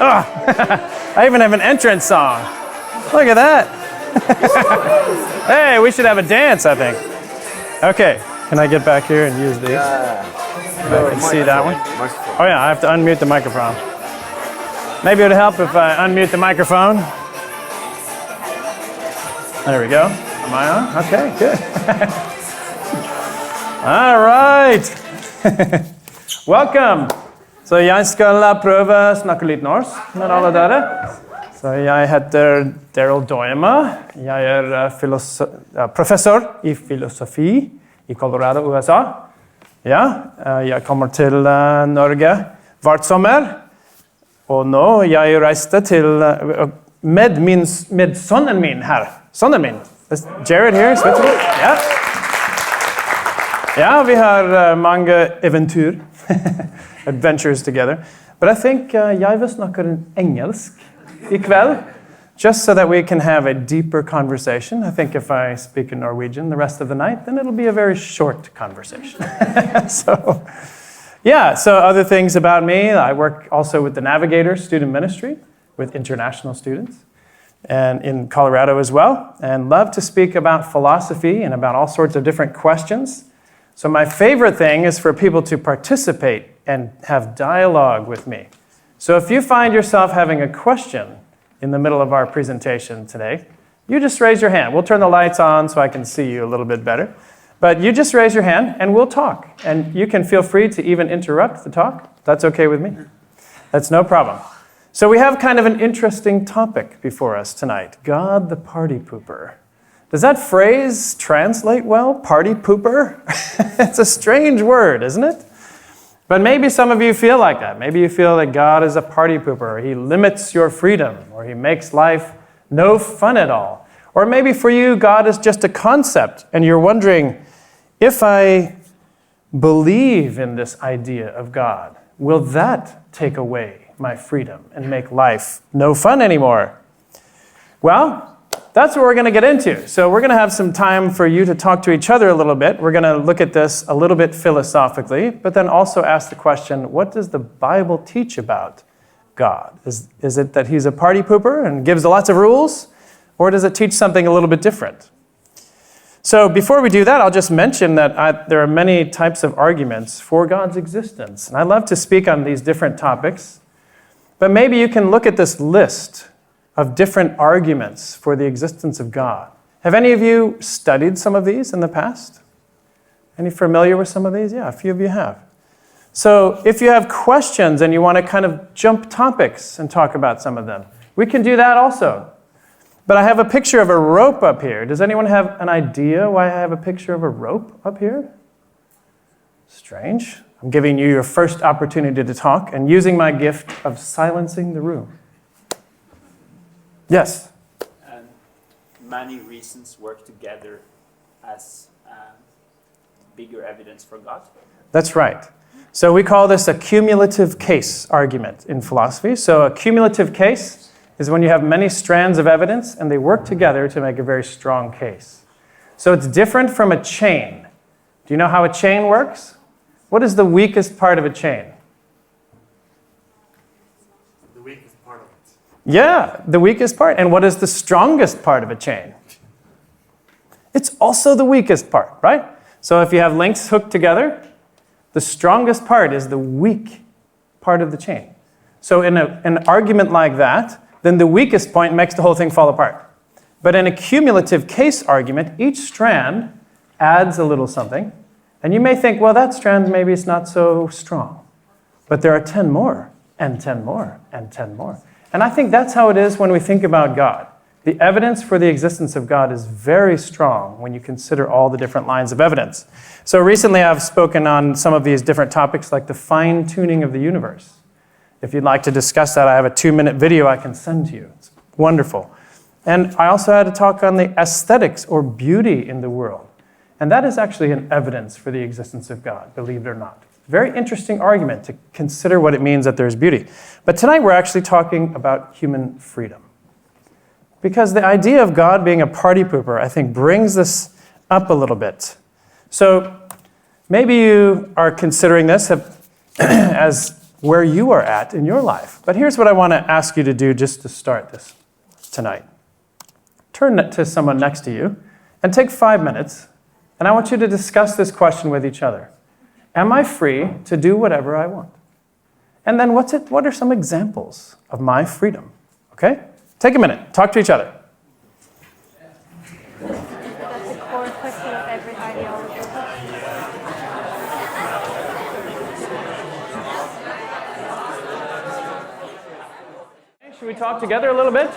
Oh, I even have an entrance song. Look at that. Hey, we should have a dance, I think. Okay, can I get back here and use these? I can see that one. Oh yeah, I have to unmute the microphone. Maybe it would help if I unmute the microphone. There we go. Am I on? Okay, good. All right. Welcome. Så jeg skal prøve å snakke litt norsk med alle dere. Så jeg heter Daryl Doima. Jeg professor i filosofi i Colorado, USA. Ja, jeg kommer til Norge hvert sommer. Og nå jeg reiste til med sønnen min her. Sønnen min. Is Jared here? Ja. Ja, vi har mange eventyr. Adventures together. But I think jeg vil snakke engelsk I kveld, just so that we can have a deeper conversation. I think if I speak in Norwegian the rest of the night, then it'll be a very short conversation. So, yeah, so other things about me, I work also with the Navigator Student Ministry, with international students, and in Colorado as well, and love to speak about philosophy and about all sorts of different questions. So my favorite thing is for people to participate and have dialogue with me. So if you find yourself having a question in the middle of our presentation today, you just raise your hand. We'll turn the lights on so I can see you a little bit better. But you just raise your hand and we'll talk. And you can feel free to even interrupt the talk. That's okay with me. That's no problem. So we have kind of an interesting topic before us tonight. God the party pooper. Does that phrase translate well? Party pooper? It's a strange word, isn't it? But maybe some of you feel like that. Maybe you feel that God is a party pooper. Or he limits your freedom. Or he makes life no fun at all. Or maybe for you, God is just a concept. And you're wondering, if I believe in this idea of God, will that take away my freedom and make life no fun anymore? Well, that's what we're going to get into. So we're going to have some time for you to talk to each other a little bit. We're going to look at this a little bit philosophically, but then also ask the question, what does the Bible teach about God? Is it that he's a party pooper and gives lots of rules? Or does it teach something a little bit different? So before we do that, I'll just mention that there are many types of arguments for God's existence. And I love to speak on these different topics. But maybe you can look at this list of different arguments for the existence of God. Have any of you studied some of these in the past? Any familiar with some of these? Yeah, a few of you have. So if you have questions and you want to kind of jump topics and talk about some of them, we can do that also. But I have a picture of a rope up here. Does anyone have an idea why I have a picture of a rope up here? Strange. I'm giving you your first opportunity to talk and using my gift of silencing the room. Yes? Many reasons work together as bigger evidence for God. That's right. So we call this a cumulative case argument in philosophy. So a cumulative case is when you have many strands of evidence and they work together to make a very strong case. So it's different from a chain. Do you know how a chain works? What is the weakest part of a chain? Yeah, the weakest part. And what is the strongest part of a chain? It's also the weakest part, right? So if you have links hooked together, the strongest part is the weak part of the chain. So in an argument like that, then the weakest point makes the whole thing fall apart. But in a cumulative case argument, each strand adds a little something. And you may think, well, that strand maybe is not so strong. But there are 10 more, and 10 more, and 10 more. And I think that's how it is when we think about God. The evidence for the existence of God is very strong when you consider all the different lines of evidence. So recently I've spoken on some of these different topics like the fine-tuning of the universe. If you'd like to discuss that, I have a 2-minute video I can send to you. It's wonderful. And I also had a talk on the aesthetics or beauty in the world. And that is actually an evidence for the existence of God, believe it or not. Very interesting argument to consider what it means that there's beauty. But tonight we're actually talking about human freedom. Because the idea of God being a party pooper, I think, brings this up a little bit. So maybe you are considering this. as where you are at in your life. But here's what I want to ask you to do just to start this tonight. Turn to someone next to you and take 5 minutes, and I want you to discuss this question with each other. Am I free to do whatever I want? And then what are some examples of my freedom? Okay? Take a minute. Talk to each other. That's a core question of every ideology. Should we talk together a little bit?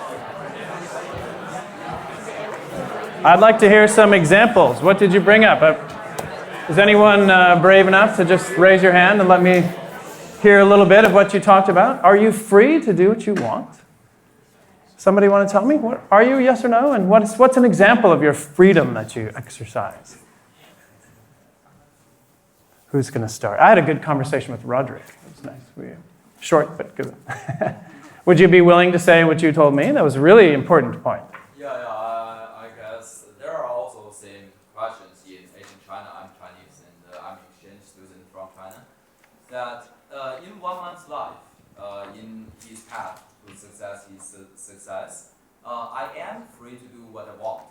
I'd like to hear some examples. What did you bring up? Is anyone brave enough to just raise your hand and let me hear a little bit of what you talked about? Are you free to do what you want? Somebody want to tell me? What, are you, yes or no? And what's an example of your freedom that you exercise? Who's going to start? I had a good conversation with Roderick. It was nice. Short, but good. Would you be willing to say what you told me? That was a really important point. I guess there are also same questions in Asian China. I'm Chinese and I'm exchange student from China. That in one man's life, in his path to success, I am free to do what I want.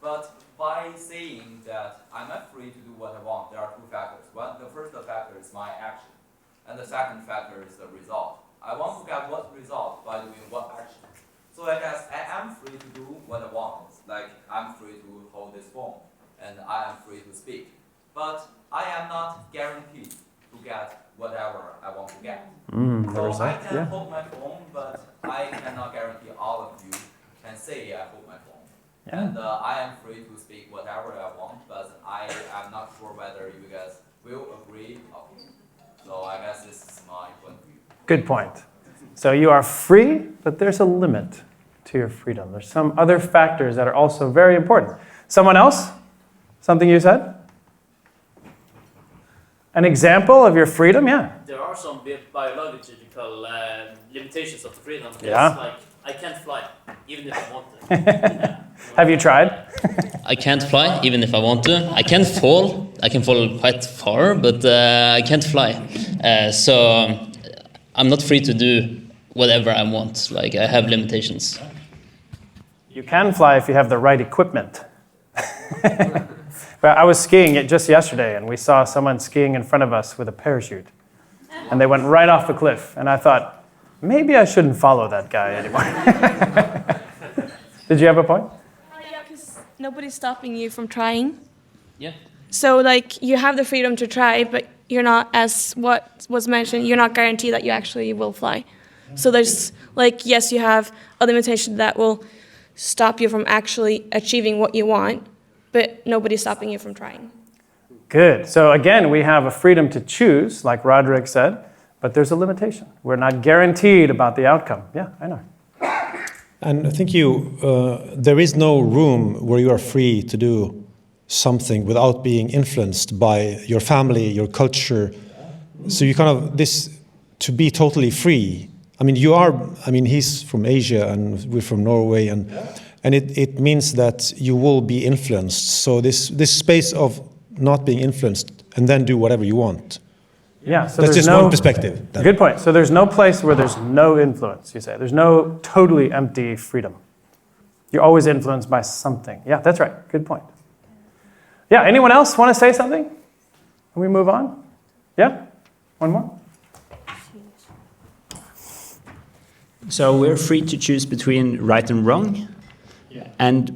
But by saying that I'm not free to do what I want, there are two factors. The first factor is my action, and the second factor is the result. I want to get what result by doing what action. So I guess I am free to do what I want. Like I'm free to hold this phone, and I am free to speak. But I am not guaranteed to get whatever I want to get. So I can hold my phone, but I cannot guarantee all of you can say I hold my phone. Yeah. And I am free to speak whatever I want, but I am not sure whether you guys will agree or not. So I guess this is my point of view. Good point. So you are free, but there's a limit to your freedom. There's some other factors that are also very important. Someone else? Something you said? An example of your freedom? Yeah. There are some biological limitations of the freedom. Yeah. Like, I can't fly, even if I want to. Have you tried? I can't fly, even if I want to. I can fall. I can fall quite far, but I can't fly. So I'm not free to do whatever I want. Like, I have limitations. You can fly if you have the right equipment. But I was skiing it just yesterday, and we saw someone skiing in front of us with a parachute. And they went right off the cliff. And I thought, maybe I shouldn't follow that guy anymore. Did you have a point? Yeah, because nobody's stopping you from trying. Yeah. So, like, you have the freedom to try, but you're not, as what was mentioned, you're not guaranteed that you actually will fly. So there's, like, yes, you have a limitation that will stop you from actually achieving what you want, but nobody's stopping you from trying. Good. So again, we have a freedom to choose, like Roderick said, but there's a limitation. We're not guaranteed about the outcome. Yeah, I know. And I think there is no room where you are free to do something without being influenced by your family, your culture. So you kind of, to be totally free. I mean, he's from Asia and we're from Norway, and it means that you will be influenced. So this space of not being influenced and then do whatever you want. Yeah, so that's there's just one perspective. Good point. So there's no place where there's no influence, you say. There's no totally empty freedom. You're always influenced by something. Yeah, that's right. Good point. Yeah, anyone else want to say something? Can we move on? Yeah? One more? So we're free to choose between right and wrong,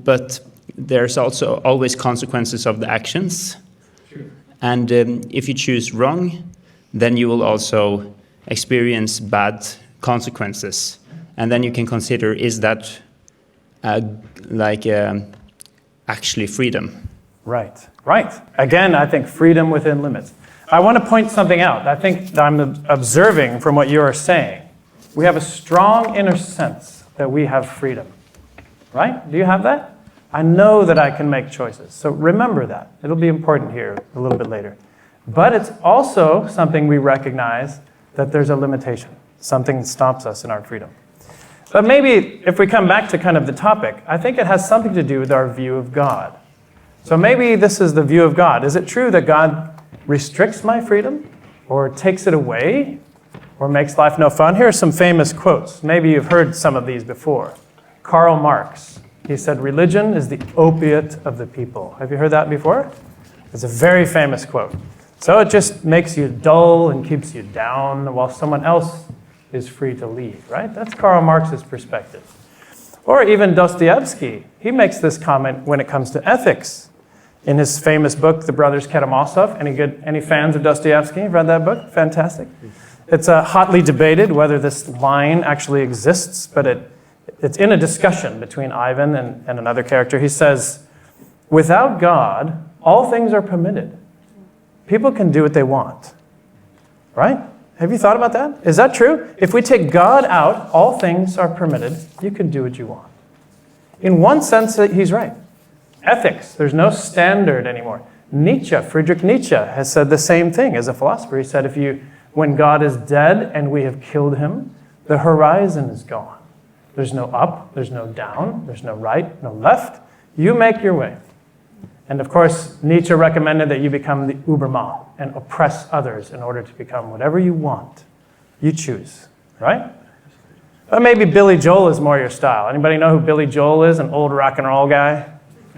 but there's also always consequences of the actions. And if you choose wrong, then you will also experience bad consequences. And then you can consider, is that actually freedom? Right. Again, I think freedom within limits. I want to point something out. I think that I'm observing from what you are saying. We have a strong inner sense that we have freedom. Right? Do you have that? I know that I can make choices. So remember that. It'll be important here a little bit later. But it's also something we recognize that there's a limitation. Something stops us in our freedom. But maybe if we come back to kind of the topic, I think it has something to do with our view of God. So maybe this is the view of God. Is it true that God restricts my freedom? or takes it away, or makes life no fun. Here are some famous quotes. Maybe you've heard some of these before. Karl Marx, he said, "Religion is the opiate of the people." Have you heard that before? It's a very famous quote. So it just makes you dull and keeps you down while someone else is free to lead, right? That's Karl Marx's perspective. Or even Dostoevsky, he makes this comment when it comes to ethics. In his famous book, The Brothers Karamazov. Any fans of Dostoevsky? Read that book? Fantastic. It's hotly debated whether this line actually exists, but it's in a discussion between Ivan and another character. He says, "Without God, all things are permitted. People can do what they want." Right? Have you thought about that? Is that true? If we take God out, all things are permitted. You can do what you want. In one sense, he's right. Ethics, there's no standard anymore. Friedrich Nietzsche has said the same thing as a philosopher. He said, when God is dead and we have killed him, the horizon is gone. There's no up, there's no down, there's no right, no left. You make your way. And of course, Nietzsche recommended that you become the Übermann and oppress others in order to become whatever you want. You choose, right? But maybe Billy Joel is more your style. Anybody know who Billy Joel is? An old rock and roll guy?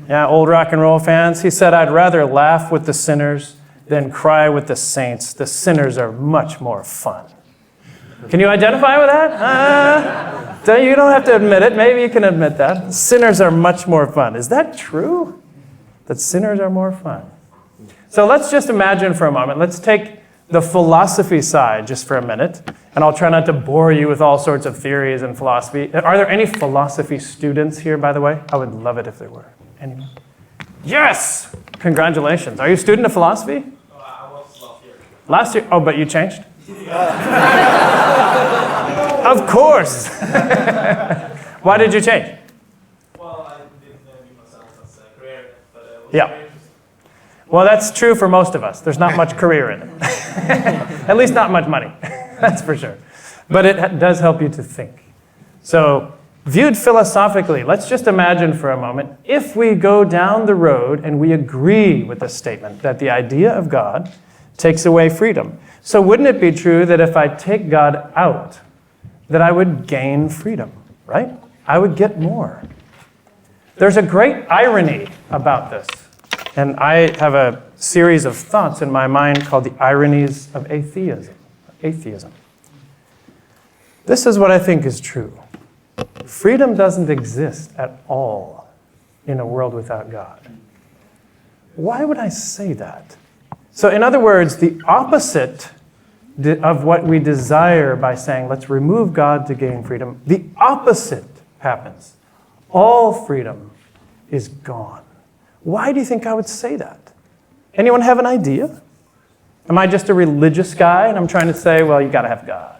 Yeah, old rock and roll fans. He said, "I'd rather laugh with the sinners than cry with the saints. The sinners are much more fun." Can you identify with that? You don't have to admit it. Maybe you can admit that. Sinners are much more fun. Is that true? That sinners are more fun? So let's just imagine for a moment. Let's take the philosophy side just for a minute. And I'll try not to bore you with all sorts of theories and philosophy. Are there any philosophy students here, by the way? I would love it if there were. Anyone? Yes! Congratulations. Are you a student of philosophy? I was last year. Last year? Oh, but you changed? Of course! Why did you change? Well, I didn't view myself as a career, but it was Yeah. very interesting. Well, that's true for most of us. There's not much career in it. At least not much money. That's for sure. But it does help you to think. So, viewed philosophically, let's just imagine for a moment, if we go down the road and we agree with the statement that the idea of God takes away freedom. So wouldn't it be true that if I take God out, that I would gain freedom, right? I would get more. There's a great irony about this. And I have a series of thoughts in my mind called the ironies of atheism. This is what I think is true. Freedom doesn't exist at all in a world without God. Why would I say that? So in other words, the opposite of what we desire by saying, let's remove God to gain freedom, the opposite happens. All freedom is gone. Why do you think I would say that? Anyone have an idea? Am I just a religious guy and I'm trying to say, well, you got to have God?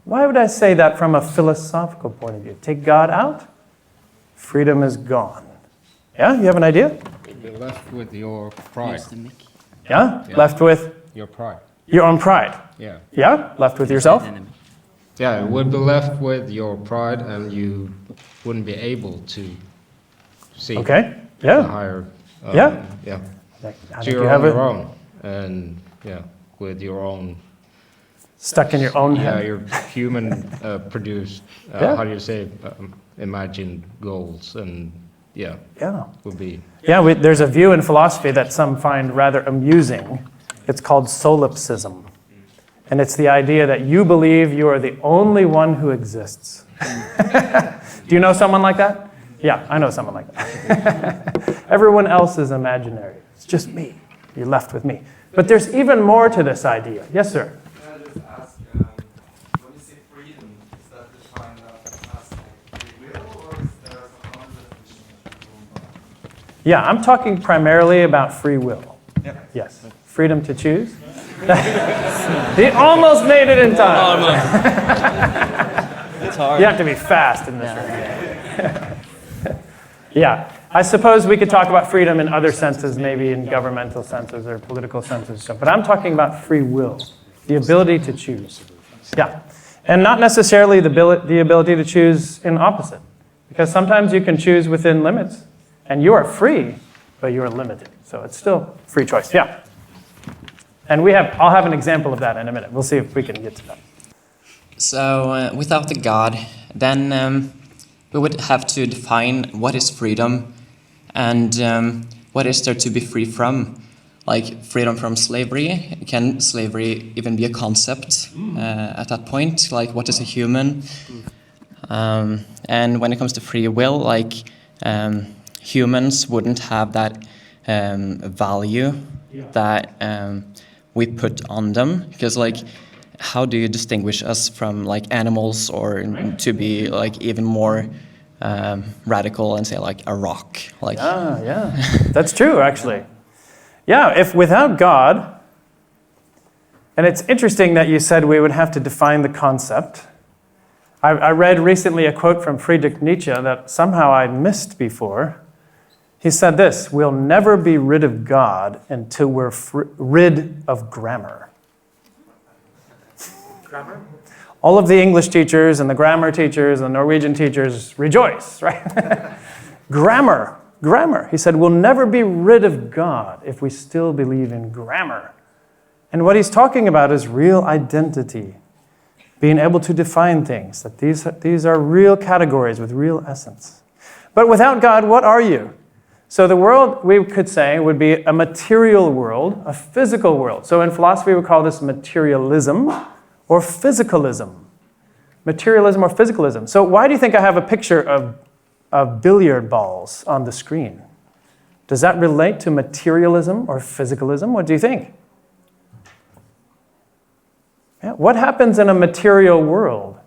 Why would I say that from a philosophical point of view? Take God out, freedom is gone. Yeah, you have an idea? You're left with your pride. Yeah? Left with Your pride. your own pride. Yeah. Yeah? Left with yourself? Yeah, you would be left with your pride and you wouldn't be able to see Okay. the Yeah. higher. Yeah. Yeah. I So think you're you on have your it own. And yeah, with your own, stuck in your own yeah, head. your human produced, Yeah. how do you say, imagined goals and yeah, Yeah. would be. Yeah, there's a view in philosophy that some find rather amusing. It's called solipsism. And it's the idea that you believe you are the only one who exists. Do you know someone like that? Yeah, I know someone like that. Everyone else is imaginary. It's just me. You're left with me. But there's even more to this idea. Yes, sir? Can I just ask, when you say freedom, is that defined as free will, or is there some other definition? Yeah, I'm talking primarily about free will. Yes. Freedom to choose. He almost made it in time. It's hard. You have to be fast in this room. Yeah. I suppose we could talk about freedom in other senses, maybe in governmental senses or political senses. But I'm talking about free will, the ability to choose. Yeah. And not necessarily the ability to choose in opposite. Because sometimes you can choose within limits. And you are free, but you are limited. So it's still free choice. Yeah. And I'll have an example of that in a minute. We'll see if we can get to that. So without the God, then we would have to define what is freedom and what is there to be free from. Like freedom from slavery. Can slavery even be a concept at that point? Like what is a human? And when it comes to free will, like humans wouldn't have that value that we put on them, because like how do you distinguish us from like animals, or to be like even more radical and say like a rock? Like yeah, that's true actually. Yeah, if without God, and it's interesting that you said we would have to define the concept. I read recently a quote from Friedrich Nietzsche that somehow I'd missed before. He said this: we'll never be rid of God until we're rid of grammar. Grammar? All of the English teachers and the grammar teachers and the Norwegian teachers rejoice, right? Grammar. Grammar. He said, we'll never be rid of God if we still believe in grammar. And what he's talking about is real identity, being able to define things, that these are real categories with real essence. But without God, what are you? So the world, we could say, would be a material world, a physical world. So in philosophy, we call this materialism or physicalism. Materialism or physicalism. So why do you think I have a picture of billiard balls on the screen? Does that relate to materialism or physicalism? What do you think? Yeah, what happens in a material world?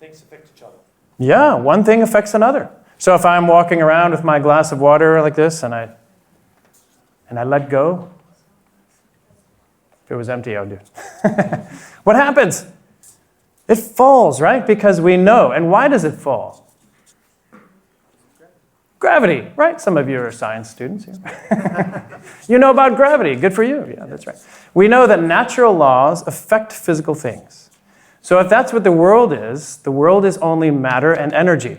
Things affect each other. Yeah, one thing affects another. So if I'm walking around with my glass of water like this and I let go, if it was empty, I would do it. What happens? It falls, right? Because we know. And why does it fall? Gravity, right? Some of you are science students here. You know about gravity. Good for you. Yeah, that's right. We know that natural laws affect physical things. So if that's what the world is only matter and energy.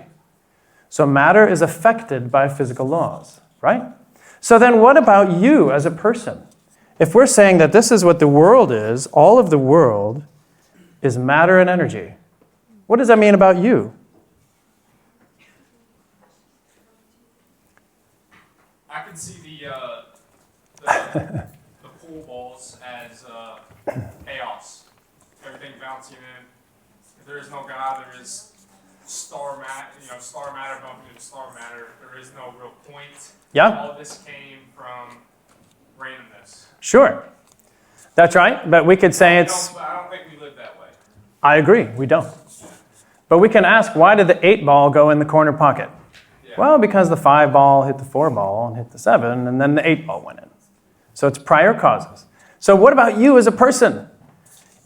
So matter is affected by physical laws, right? So then what about you as a person? If we're saying that this is what the world is, all of the world is matter and energy, what does that mean about you? I can see the pool balls as chaos. Everything bouncing in. If there is no God, there is star matter bumping into star matter. There is no real point. Yeah. All of this came from randomness. Sure. That's right. But we could say it's... I don't think we live that way. I agree. We don't. But we can ask, why did the 8 ball go in the corner pocket? Yeah. Well, because the 5 ball hit the 4 ball and hit the 7, and then the 8 ball went in. So it's prior causes. So what about you as a person?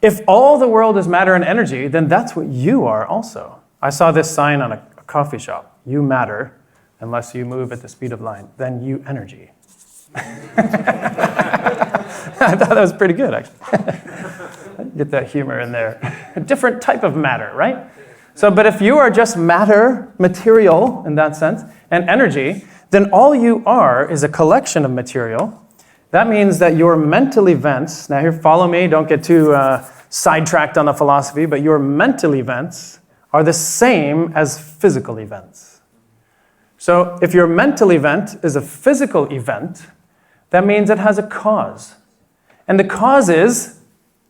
If all the world is matter and energy, then that's what you are also. I saw this sign on a coffee shop. You matter unless you move at the speed of light. Then you energy. I thought that was pretty good, actually. Get that humor in there. A different type of matter, right? So, but if you are just matter, material in that sense, and energy, then all you are is a collection of material. That means that your mental events, now here, follow me, don't get too sidetracked on the philosophy, but your mental events are the same as physical events. So if your mental event is a physical event, that means it has a cause. And the cause is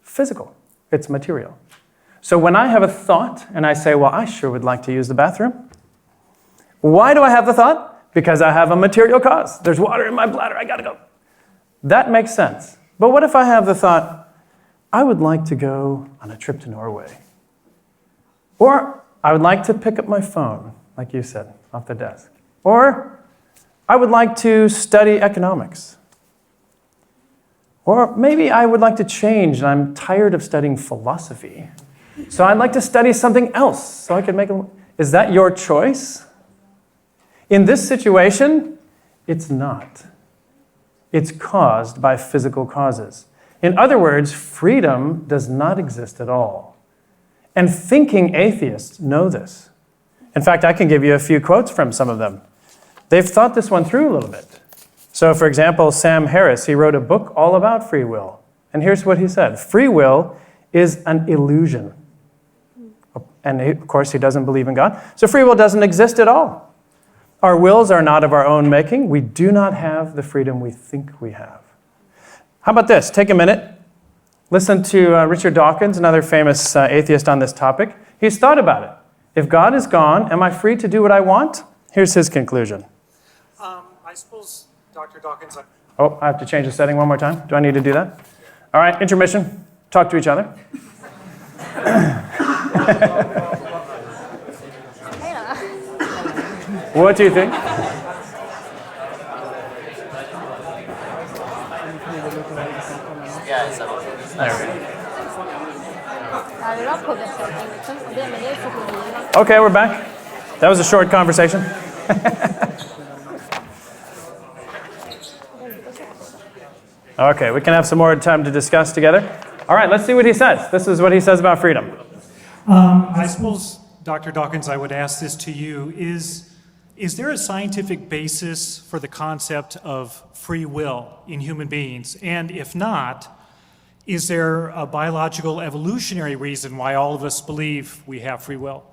physical. It's material. So when I have a thought and I say, well, I sure would like to use the bathroom. Why do I have the thought? Because I have a material cause. There's water in my bladder, I gotta go. That makes sense. But what if I have the thought, I would like to go on a trip to Norway? Or I would like to pick up my phone, like you said, off the desk. Or I would like to study economics. Or maybe I would like to change and I'm tired of studying philosophy. So I'd like to study something else so I can make a... Is that your choice? In this situation, it's not. It's caused by physical causes. In other words, freedom does not exist at all. And thinking atheists know this. In fact, I can give you a few quotes from some of them. They've thought this one through a little bit. So, for example, Sam Harris, he wrote a book all about free will. And here's what he said. Free will is an illusion. And of course, he doesn't believe in God. So free will doesn't exist at all. Our wills are not of our own making. We do not have the freedom we think we have. How about this? Take a minute. Listen to Richard Dawkins, another famous atheist on this topic. He's thought about it. If God is gone, am I free to do what I want? Here's his conclusion. I suppose, Dr. Dawkins... Oh, I have to change the setting one more time. Do I need to do that? All right, intermission. Talk to each other. What do you think? Okay, we're back. That was a short conversation. Okay, we can have some more time to discuss together. All right, let's see what he says. This is what he says about freedom. I suppose, Dr. Dawkins, I would ask this to you. Is there a scientific basis for the concept of free will in human beings? And if not, is there a biological evolutionary reason why all of us believe we have free will?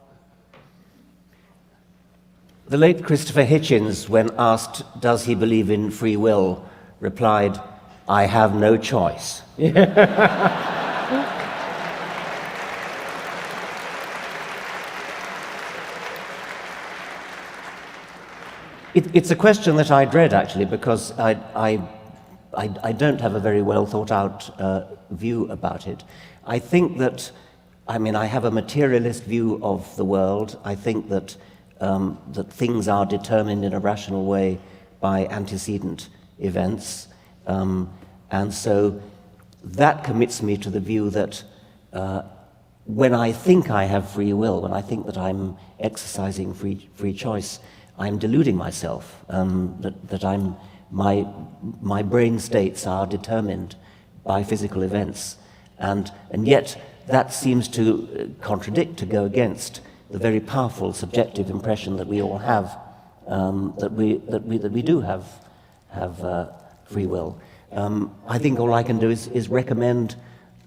The late Christopher Hitchens, when asked, does he believe in free will, replied, I have no choice. It's a question that I dread, actually, because I don't have a very well thought out view about it. I think that, I have a materialist view of the world. I think that that things are determined in a rational way by antecedent events. And so that commits me to the view that when I think I have free will, when I think that I'm exercising free choice, I'm deluding myself, that my brain states are determined by physical events. And yet that seems to contradict, to go against the very powerful subjective impression that we all have, that we do have free will. I think all I can do is recommend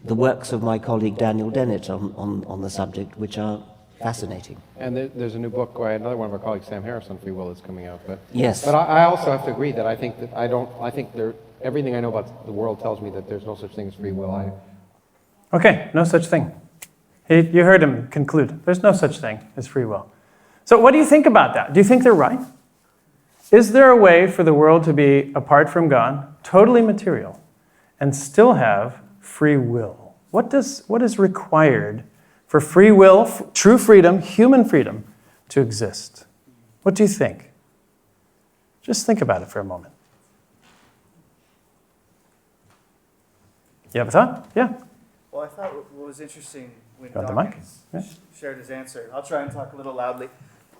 the works of my colleague Daniel Dennett on the subject, which are fascinating. And there's a new book by another one of our colleagues, Sam Harris, on free will that's coming out. But yes. But I also have to agree that I think everything I know about the world tells me that there's no such thing as free will. Okay, no such thing. You heard him conclude. There's no such thing as free will. So what do you think about that? Do you think they're right? Is there a way for the world to be, apart from God, totally material, and still have free will? What is required for free will, true freedom, human freedom, to exist? What do you think? Just think about it for a moment. You have a thought? Yeah. Well, I thought what was interesting when Got the mic? Dawkins Yeah. shared his answer. I'll try and talk a little loudly.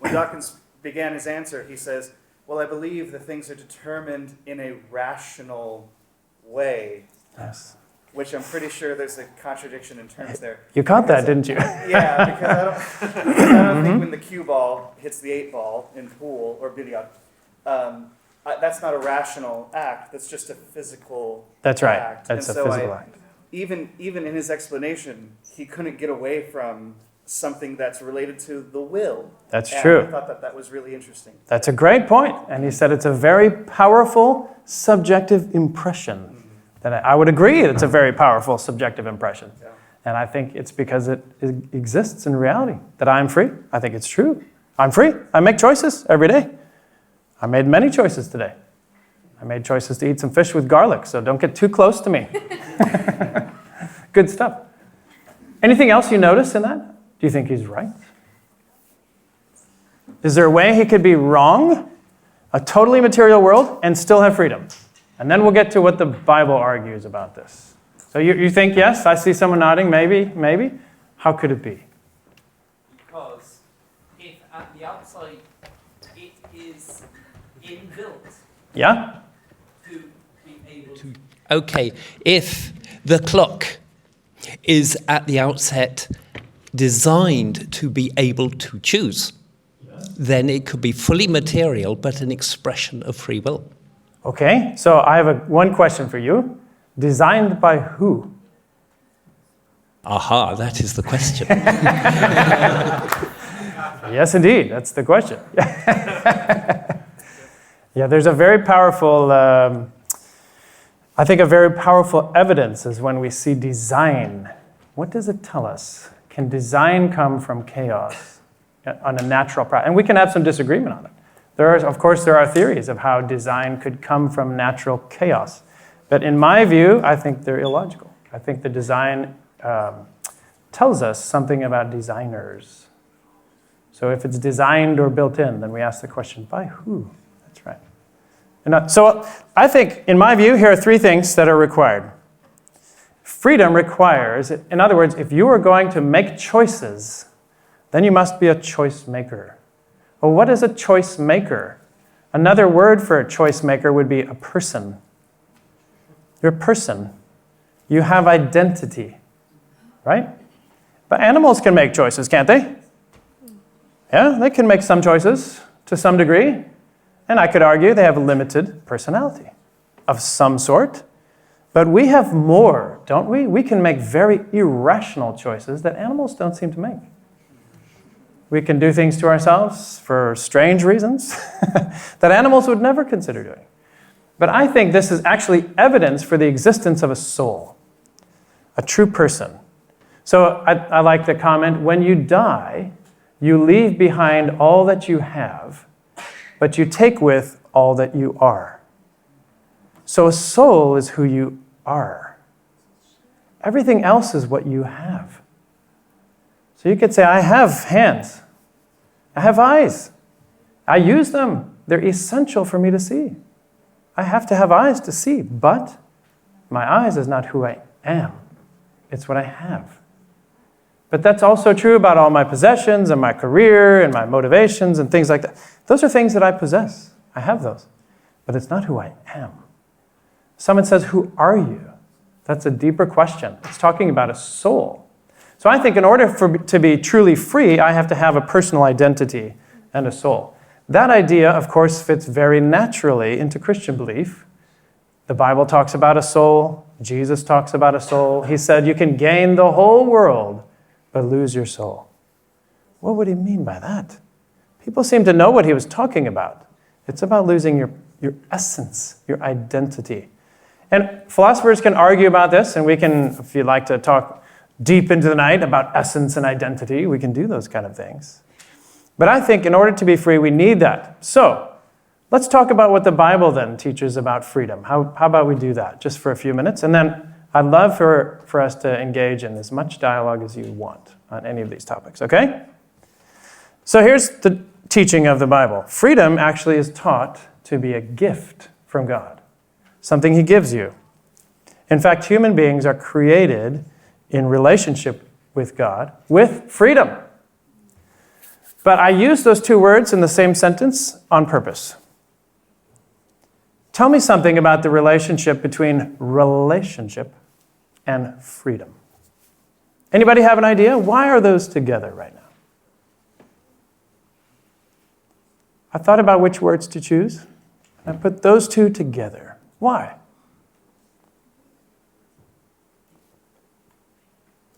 When Dawkins began his answer, he says, well, I believe that things are determined in a rational way. Yes. Which I'm pretty sure there's a contradiction in terms there. You caught that, didn't you? Yeah, because I don't think when the cue ball hits the 8 ball in pool or billiard, that's not a rational act. That's just a physical That's right. act. That's and a so physical act. Even in his explanation, he couldn't get away from something that's related to the will. That's and true. I thought that was really interesting. That's a great point. And he said it's a very powerful subjective impression. That I would agree it's a very powerful subjective impression. Yeah. And I think it's because it exists in reality, that I'm free. I think it's true. I'm free. I make choices every day. I made many choices today. I made choices to eat some fish with garlic, so don't get too close to me. Good stuff. Anything else you notice in that? Do you think he's right? Is there a way he could be wrong, a totally material world, and still have freedom? And then we'll get to what the Bible argues about this. So you think, yes, I see someone nodding, maybe. How could it be? Because if at the outside it is inbuilt Yeah? to be able to... Okay, if the clock is at the outset designed to be able to choose, then it could be fully material but an expression of free will. Okay, so I have one question for you. Designed by who? Aha, that is the question. Yes, indeed, that's the question. Yeah, there's a very powerful, I think a very powerful evidence is when we see design. What does it tell us? Can design come from chaos on a natural process? And we can have some disagreement on it. Of course, there are theories of how design could come from natural chaos. But in my view, I think they're illogical. I think the design tells us something about designers. So if it's designed or built in, then we ask the question, by who? That's right. So I think, in my view, here are three things that are required. Freedom requires, in other words, if you are going to make choices, then you must be a choice maker. Well, what is a choice maker? Another word for a choice maker would be a person. You're a person. You have identity, right? But animals can make choices, can't they? Yeah, they can make some choices to some degree. And I could argue they have a limited personality of some sort. But we have more, don't we? We can make very irrational choices that animals don't seem to make. We can do things to ourselves for strange reasons that animals would never consider doing. But I think this is actually evidence for the existence of a soul, a true person. So I like the comment, when you die, you leave behind all that you have, but you take with all that you are. So a soul is who you are. Everything else is what you have. So you could say, I have hands. I have eyes. I use them. They're essential for me to see. I have to have eyes to see, but my eyes is not who I am. It's what I have. But that's also true about all my possessions and my career and my motivations and things like that. Those are things that I possess. I have those. But it's not who I am. Someone says, who are you? That's a deeper question. It's talking about a soul. So I think in order to be truly free, I have to have a personal identity and a soul. That idea, of course, fits very naturally into Christian belief. The Bible talks about a soul. Jesus talks about a soul. He said you can gain the whole world, but lose your soul. What would he mean by that? People seem to know what he was talking about. It's about losing your essence, your identity. And philosophers can argue about this, and we can, if you'd like to talk deep into the night about essence and identity, we can do those kind of things. But I think in order to be free, we need that. So let's talk about what the Bible then teaches about freedom. How about we do that just for a few minutes? And then I'd love for us to engage in as much dialogue as you want on any of these topics, okay? So here's the teaching of the Bible. Freedom actually is taught to be a gift from God, something he gives you. In fact, human beings are created in relationship with God with freedom. But I use those two words in the same sentence on purpose. Tell me something about the relationship between relationship and freedom. Anybody have an idea? Why are those together right now? I thought about which words to choose. I put those two together. Why?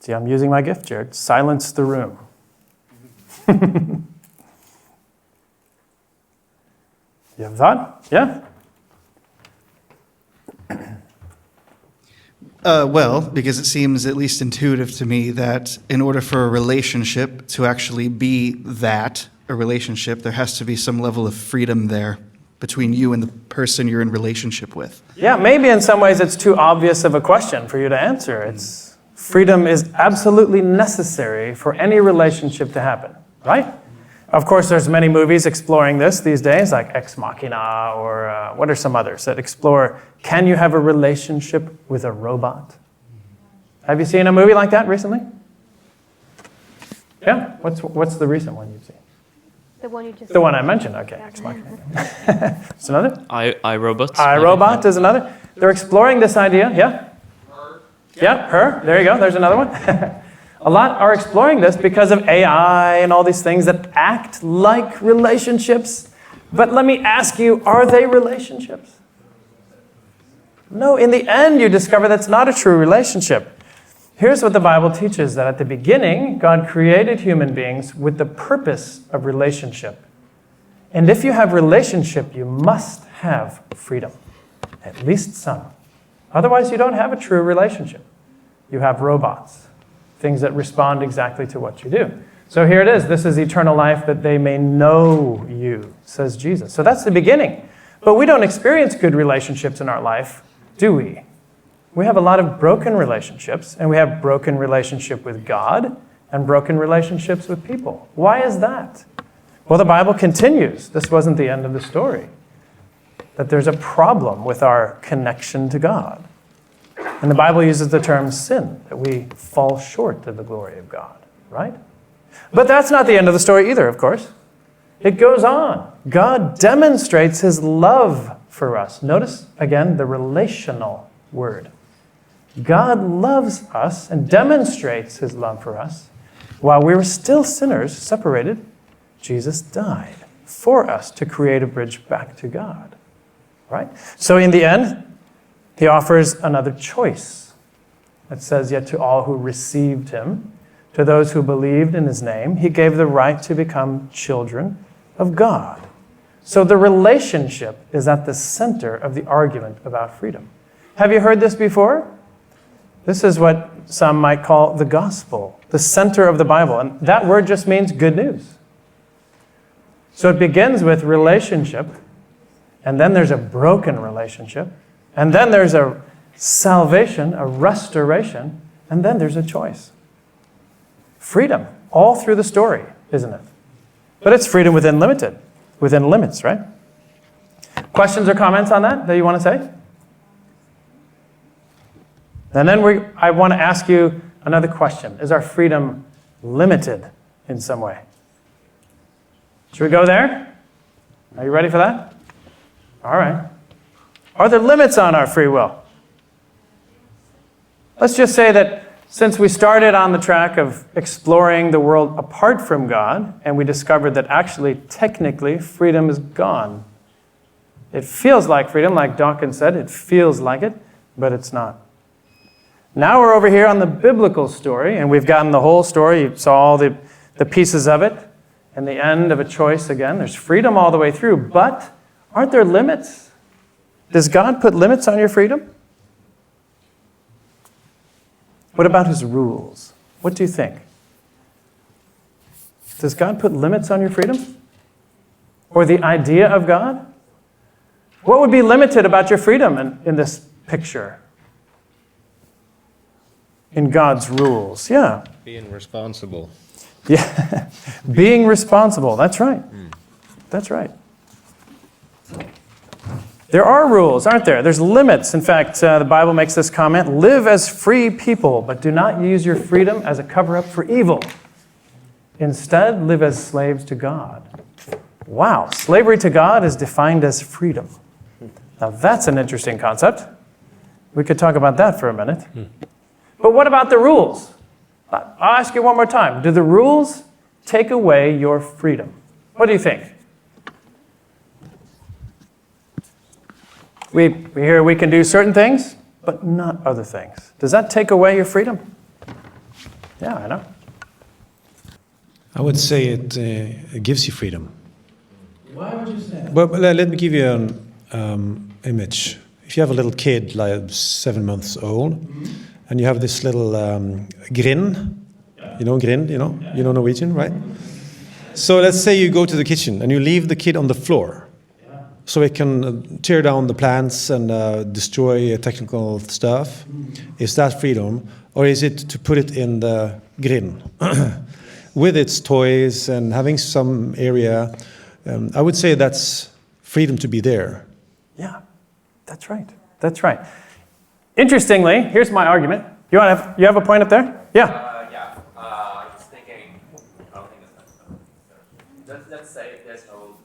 See, I'm using my gift, Jared. Silence the room. You have a thought? Yeah? Well, because it seems at least intuitive to me that in order for a relationship to actually be that, a relationship, there has to be some level of freedom there between you and the person you're in relationship with. Yeah, maybe in some ways it's too obvious of a question for you to answer. Freedom is absolutely necessary for any relationship to happen, right? Of course, there's many movies exploring this these days, like Ex Machina, or what are some others that explore, can you have a relationship with a robot? Have you seen a movie like that recently? Yeah? What's the recent one you've seen? The one you just The one I mentioned, okay. Ex Machina. There's another? iRobot. iRobot is another. They're exploring this idea, yeah? Yeah, her. There you go. There's another one. A lot are exploring this because of AI and all these things that act like relationships. But let me ask you, are they relationships? No, in the end, you discover that's not a true relationship. Here's what the Bible teaches, that at the beginning, God created human beings with the purpose of relationship. And if you have relationship, you must have freedom, at least some. Otherwise, you don't have a true relationship. You have robots, things that respond exactly to what you do. So here it is. This is eternal life, that they may know you, says Jesus. So that's the beginning. But we don't experience good relationships in our life, do we? We have a lot of broken relationships, and we have broken relationship with God and broken relationships with people. Why is that? Well, the Bible continues. This wasn't the end of the story. That there's a problem with our connection to God. And the Bible uses the term sin, that we fall short of the glory of God, right? But that's not the end of the story either, of course. It goes on. God demonstrates his love for us. Notice, again, the relational word. God loves us and demonstrates his love for us. While we were still sinners, separated, Jesus died for us to create a bridge back to God. Right? So in the end, he offers another choice. It says, yet to all who received him, to those who believed in his name, he gave the right to become children of God. So the relationship is at the center of the argument about freedom. Have you heard this before? This is what some might call the gospel, the center of the Bible. And that word just means good news. So it begins with relationship, and then there's a broken relationship, and then there's a salvation, a restoration, and then there's a choice. Freedom, all through the story, isn't it? But it's freedom within limits, right? Questions or comments on that you want to say? And then I want to ask you another question. Is our freedom limited in some way? Should we go there? Are you ready for that? All right. Are there limits on our free will? Let's just say that since we started on the track of exploring the world apart from God, and we discovered that actually, technically, freedom is gone. It feels like freedom, like Dawkins said, it feels like it, but it's not. Now we're over here on the biblical story, and we've gotten the whole story. You saw all the pieces of it, and the end of a choice again. There's freedom all the way through, but aren't there limits? Does God put limits on your freedom? What about his rules? What do you think? Does God put limits on your freedom? Or the idea of God? What would be limited about your freedom in this picture? In God's rules, yeah. Being responsible. Yeah, being responsible, that's right. That's right. There are rules, aren't there? There's limits. In fact, the Bible makes this comment, live as free people, but do not use your freedom as a cover-up for evil. Instead, live as slaves to God. Wow, slavery to God is defined as freedom. Now that's an interesting concept. We could talk about that for a minute. But what about the rules? I'll ask you one more time. Do the rules take away your freedom? What do you think? We hear we can do certain things, but not other things. Does that take away your freedom? Yeah, I know. I would say it gives you freedom. Why would you say that? Well, let me give you an image. If you have a little kid, like 7 months old, and you have this little grind, you know Norwegian, right? So let's say you go to the kitchen and you leave the kid on the floor, so it can tear down the plants and destroy technical stuff. Is that freedom, or is it to put it in the grind with its toys and having some area? I would say that's freedom to be there. Yeah, that's right. That's right. Interestingly, here's my argument. You have a point up there? Yeah. I was thinking, I don't think it's let's say there's no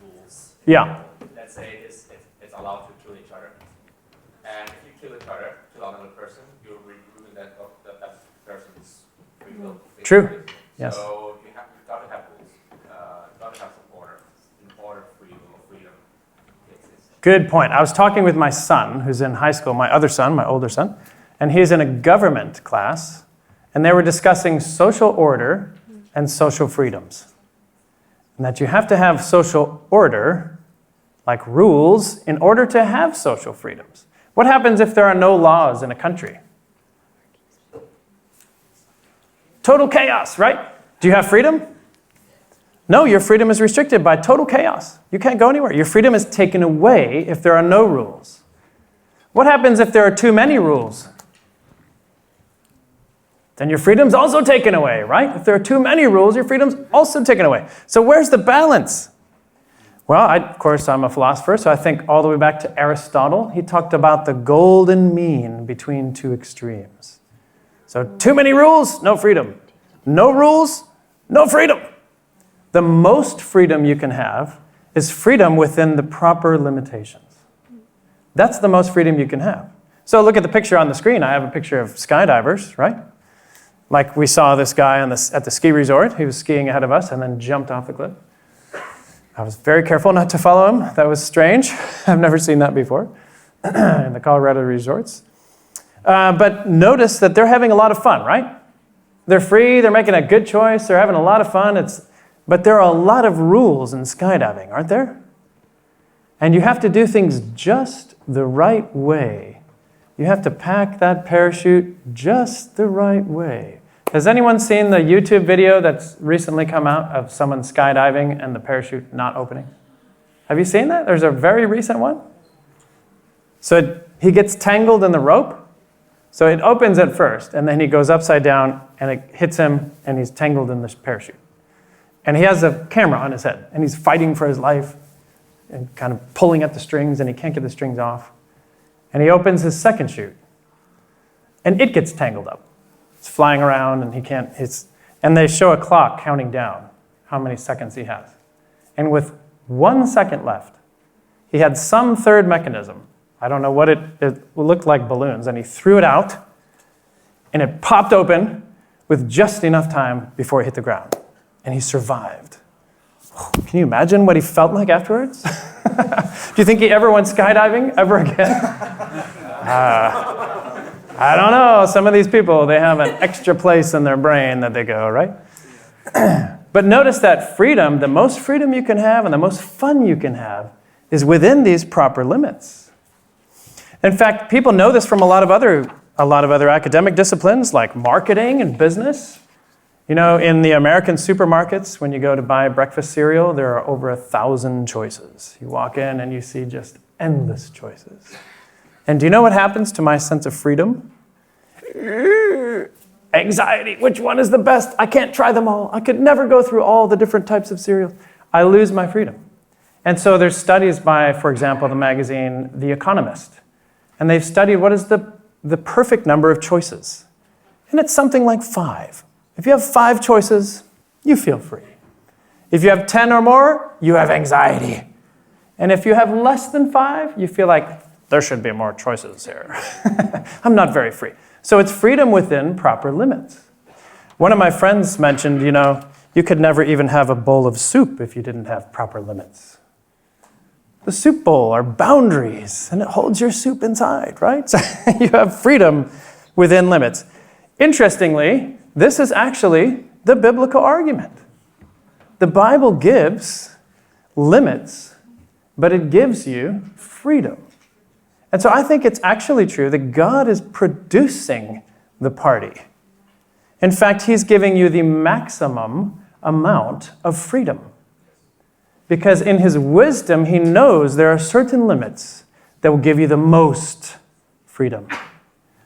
rules. Yeah. Let's say it's allowed to kill each other. And if you kill another person, you're removing that person's free will. True. Yes. So you've got to have rules. You've got to have some order in order for freedom to exist. Good point. I was talking with my son, who's in high school, my other son, my older son, and he's in a government class, and they were discussing social order and social freedoms. And that you have to have social order, like rules, in order to have social freedoms. What happens if there are no laws in a country? Total chaos, right? Do you have freedom? No, your freedom is restricted by total chaos. You can't go anywhere. Your freedom is taken away if there are no rules. What happens if there are too many rules? Then your freedom's also taken away, right? If there are too many rules, your freedom's also taken away. So where's the balance? Well, of course, I'm a philosopher, so I think all the way back to Aristotle. He talked about the golden mean between two extremes. So too many rules, no freedom. No rules, no freedom. The most freedom you can have is freedom within the proper limitations. That's the most freedom you can have. So look at the picture on the screen. I have a picture of skydivers, right? Like we saw this guy at the ski resort. He was skiing ahead of us and then jumped off the cliff. I was very careful not to follow him. That was strange. I've never seen that before in the Colorado resorts. But notice that they're having a lot of fun, right? They're free. They're making a good choice. They're having a lot of fun. But there are a lot of rules in skydiving, aren't there? And you have to do things just the right way. You have to pack that parachute just the right way. Has anyone seen the YouTube video that's recently come out of someone skydiving and the parachute not opening? Have you seen that? There's a very recent one. So he gets tangled in the rope. So it opens at first, and then he goes upside down, and it hits him, and he's tangled in the parachute. And he has a camera on his head, and he's fighting for his life and kind of pulling at the strings, and he can't get the strings off. And he opens his second chute, and it gets tangled up. It's flying around, and he can't, and they show a clock counting down how many seconds he has. And with 1 second left, he had some third mechanism. I don't know what it looked like balloons, and he threw it out, and it popped open with just enough time before it hit the ground. And he survived. Can you imagine what he felt like afterwards? Do you think he ever went skydiving ever again? I don't know. Some of these people, they have an extra place in their brain that they go, right? But notice that freedom, the most freedom you can have and the most fun you can have is within these proper limits. In fact, people know this from a lot of other academic disciplines like marketing and business. You know, in the American supermarkets, when you go to buy breakfast cereal, there are over 1,000 choices. You walk in and you see just endless choices. And do you know what happens to my sense of freedom? Anxiety. Which one is the best? I can't try them all. I could never go through all the different types of cereals. I lose my freedom. And so there's studies by, for example, the magazine The Economist. And they've studied what is the perfect number of choices. And it's something like 5. If you have 5 choices, you feel free. If you have 10 or more, you have anxiety. And if you have less than 5, you feel like there should be more choices here. I'm not very free. So it's freedom within proper limits. One of my friends mentioned, you could never even have a bowl of soup if you didn't have proper limits. The soup bowl are boundaries, and it holds your soup inside, right? So you have freedom within limits. Interestingly, this is actually the biblical argument. The Bible gives limits, but it gives you freedom. And so I think it's actually true that God is producing the party. In fact, He's giving you the maximum amount of freedom. Because in His wisdom, He knows there are certain limits that will give you the most freedom.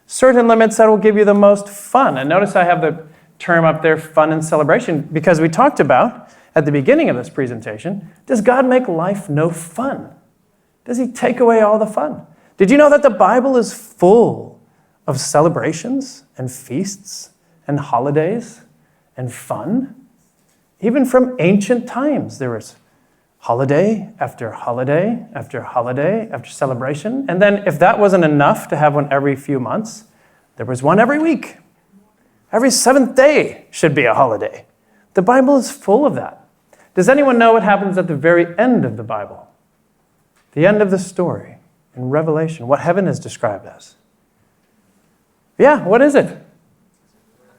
Certain limits that will give you the most fun. And notice I have the term up there, fun and celebration, because we talked about at the beginning of this presentation, does God make life no fun? Does He take away all the fun? Did you know that the Bible is full of celebrations and feasts and holidays and fun? Even from ancient times, there was holiday after holiday after holiday after celebration. And then if that wasn't enough to have one every few months, there was one every week. Every 7th day should be a holiday. The Bible is full of that. Does anyone know what happens at the very end of the Bible? The end of the story in Revelation, what heaven is described as. Yeah, what is it?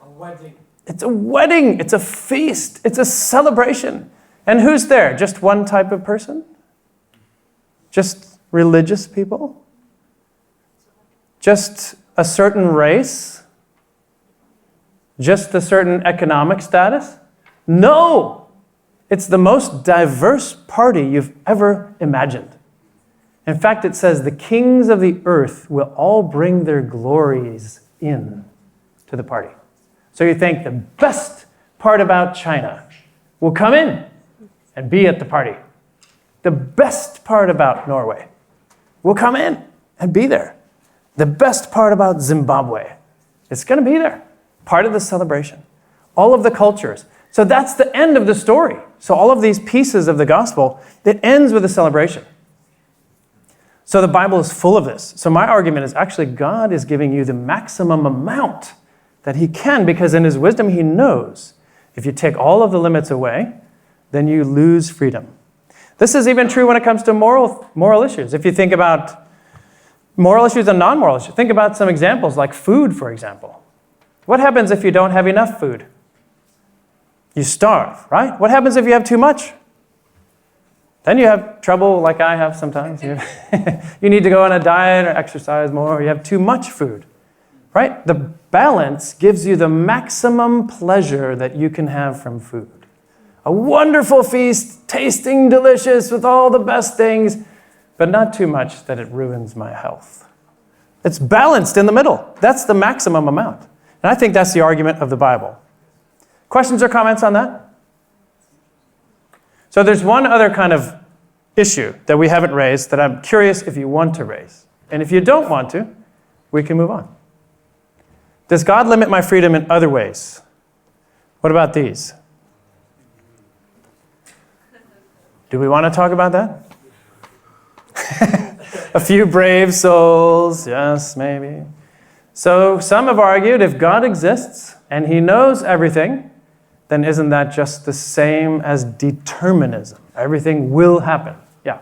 A wedding. It's a wedding. It's a feast. It's a celebration. And who's there? Just one type of person? Just religious people? Just a certain race? Just a certain economic status? No! It's the most diverse party you've ever imagined. In fact, it says the kings of the earth will all bring their glories in to the party. So you think the best part about China will come in and be at the party. The best part about Norway will come in and be there. The best part about Zimbabwe, it's going to be there. Part of the celebration. All of the cultures. So that's the end of the story. So all of these pieces of the gospel, it ends with a celebration. So the Bible is full of this. So my argument is actually God is giving you the maximum amount that he can, because in his wisdom he knows if you take all of the limits away, then you lose freedom. This is even true when it comes to moral issues. If you think about moral issues and non-moral issues, think about some examples like food, for example. What happens if you don't have enough food? You starve, right? What happens if you have too much? Then you have trouble like I have sometimes. You need to go on a diet or exercise more. You have too much food, right? The balance gives you the maximum pleasure that you can have from food. A wonderful feast, tasting delicious with all the best things, but not too much that it ruins my health. It's balanced in the middle. That's the maximum amount. And I think that's the argument of the Bible. Questions or comments on that? So there's one other kind of issue that we haven't raised that I'm curious if you want to raise. And if you don't want to, we can move on. Does God limit my freedom in other ways? What about these? Do we want to talk about that? A few brave souls, yes, maybe. So some have argued if God exists and he knows everything, then isn't that just the same as determinism? Everything will happen. Yeah.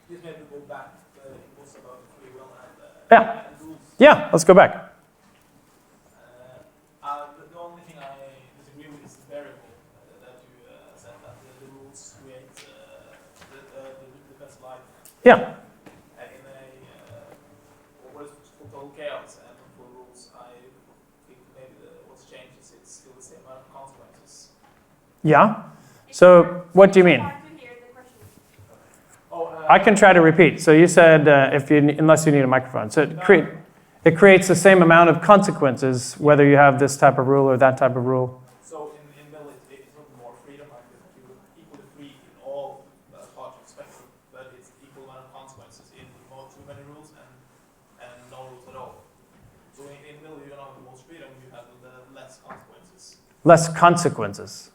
Just maybe go back. It was about free will and rules. Yeah, let's go back. The only thing I disagree with is the variable that you said that the rules create the best life. Yeah. And in what is total chaos and for rules, I think maybe what's changed is it's still the same amount of consequences. Yeah? So what do you mean? I can try to repeat. So you said unless you need a microphone. So it creates the same amount of consequences whether you have this type of rule or that type of rule. So in middle it's not more freedom, like you're equally free in all parts of the spectrum, but it's equal amount of consequences in too many rules and no rules at all. So in middle you don't have the most freedom, you have the less consequences. Less consequences.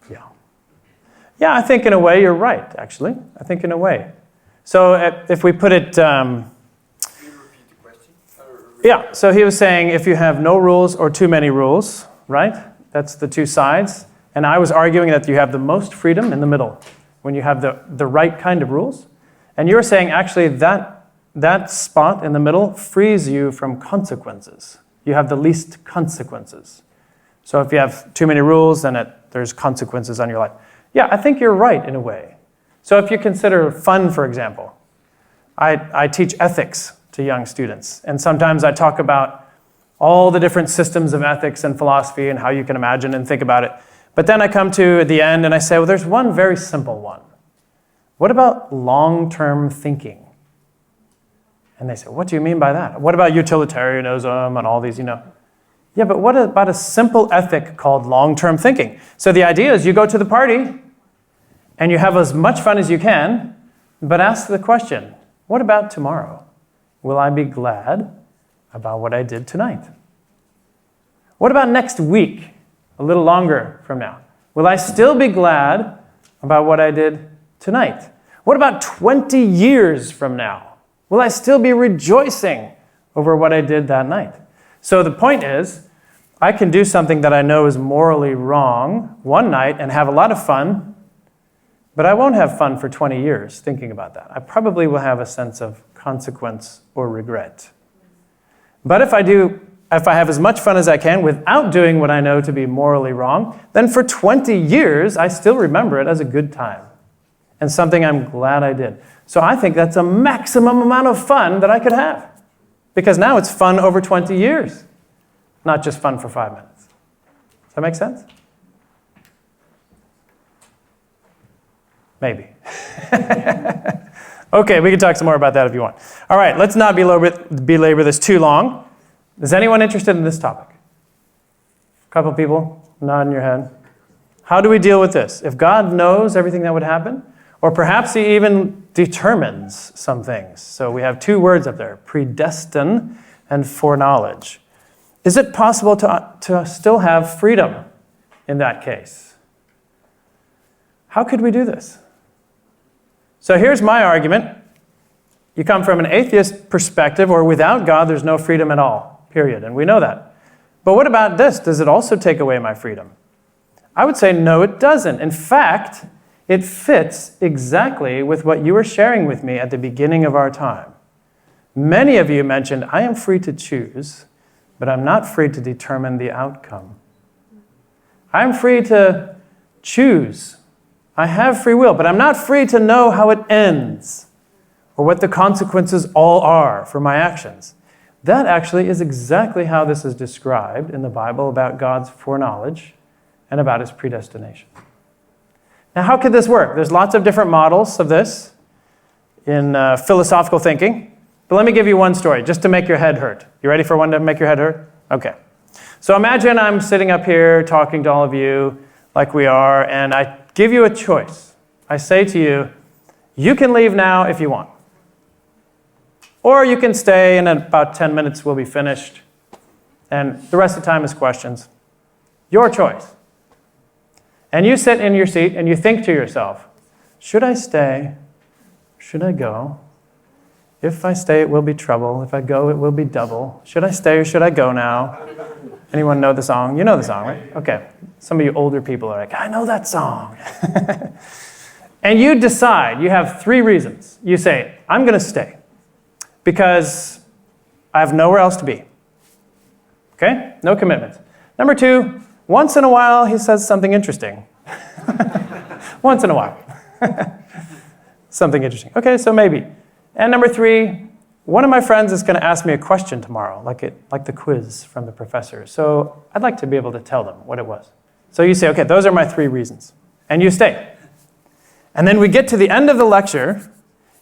Yeah. Yeah, I think in a way you're right, actually. I think in a way. So if we put it... yeah, so he was saying if you have no rules or too many rules, right? That's the two sides. And I was arguing that you have the most freedom in the middle, when you have the right kind of rules. And you're saying actually that spot in the middle frees you from consequences. You have the least consequences. So if you have too many rules, then there's consequences on your life. Yeah, I think you're right in a way. So if you consider fun, for example, I teach ethics to young students. And sometimes I talk about all the different systems of ethics and philosophy and how you can imagine and think about it. But then I come to the end and I say, well, there's one very simple one. What about long-term thinking? And they say, what do you mean by that? What about utilitarianism and all these, Yeah, but what about a simple ethic called long-term thinking? So the idea is you go to the party and you have as much fun as you can, but ask the question, what about tomorrow? Will I be glad about what I did tonight? What about next week, a little longer from now? Will I still be glad about what I did tonight? What about 20 years from now? Will I still be rejoicing over what I did that night? So the point is, I can do something that I know is morally wrong one night and have a lot of fun, But I won't have fun for 20 years thinking about that. I probably will have a sense of consequence or regret. But if I have as much fun as I can without doing what I know to be morally wrong, then for 20 years, I still remember it as a good time and something I'm glad I did. So I think that's a maximum amount of fun that I could have. Because now it's fun over 20 years, not just fun for 5 minutes. Does that make sense? Maybe. Okay, we can talk some more about that if you want. All right, let's not belabor this too long. Is anyone interested in this topic? A couple people nodding your head. How do we deal with this? If God knows everything that would happen, or perhaps he even determines some things. So we have 2 words up there, predestine and foreknowledge. Is it possible to still have freedom in that case? How could we do this? So here's my argument. You come from an atheist perspective, or without God, there's no freedom at all, period. And we know that. But what about this? Does it also take away my freedom? I would say no, it doesn't. In fact, it fits exactly with what you were sharing with me at the beginning of our time. Many of you mentioned, I am free to choose, but I'm not free to determine the outcome. I'm free to choose. I have free will, but I'm not free to know how it ends or what the consequences all are for my actions. That actually is exactly how this is described in the Bible about God's foreknowledge and about his predestination. Now, how could this work? There's lots of different models of this in philosophical thinking, but let me give you one story just to make your head hurt. You ready for one to make your head hurt? Okay. So imagine I'm sitting up here talking to all of you like we are, and I give you a choice. I say to you, you can leave now if you want. Or you can stay, and in about 10 minutes we'll be finished. And the rest of the time is questions. Your choice. And you sit in your seat and you think to yourself, should I stay? Should I go? If I stay, it will be trouble. If I go, it will be double. Should I stay or should I go now? Anyone know the song? You know the song, right? Okay. Some of you older people are like, I know that song. And you decide, you have 3 reasons. You say, I'm going to stay because I have nowhere else to be. Okay? No commitments. Number 2, once in a while he says something interesting. Once in a while. Something interesting. Okay, so maybe. And number 3, one of my friends is going to ask me a question tomorrow, like the quiz from the professor. So I'd like to be able to tell them what it was. So you say, okay, those are my 3 reasons. And you stay. And then we get to the end of the lecture,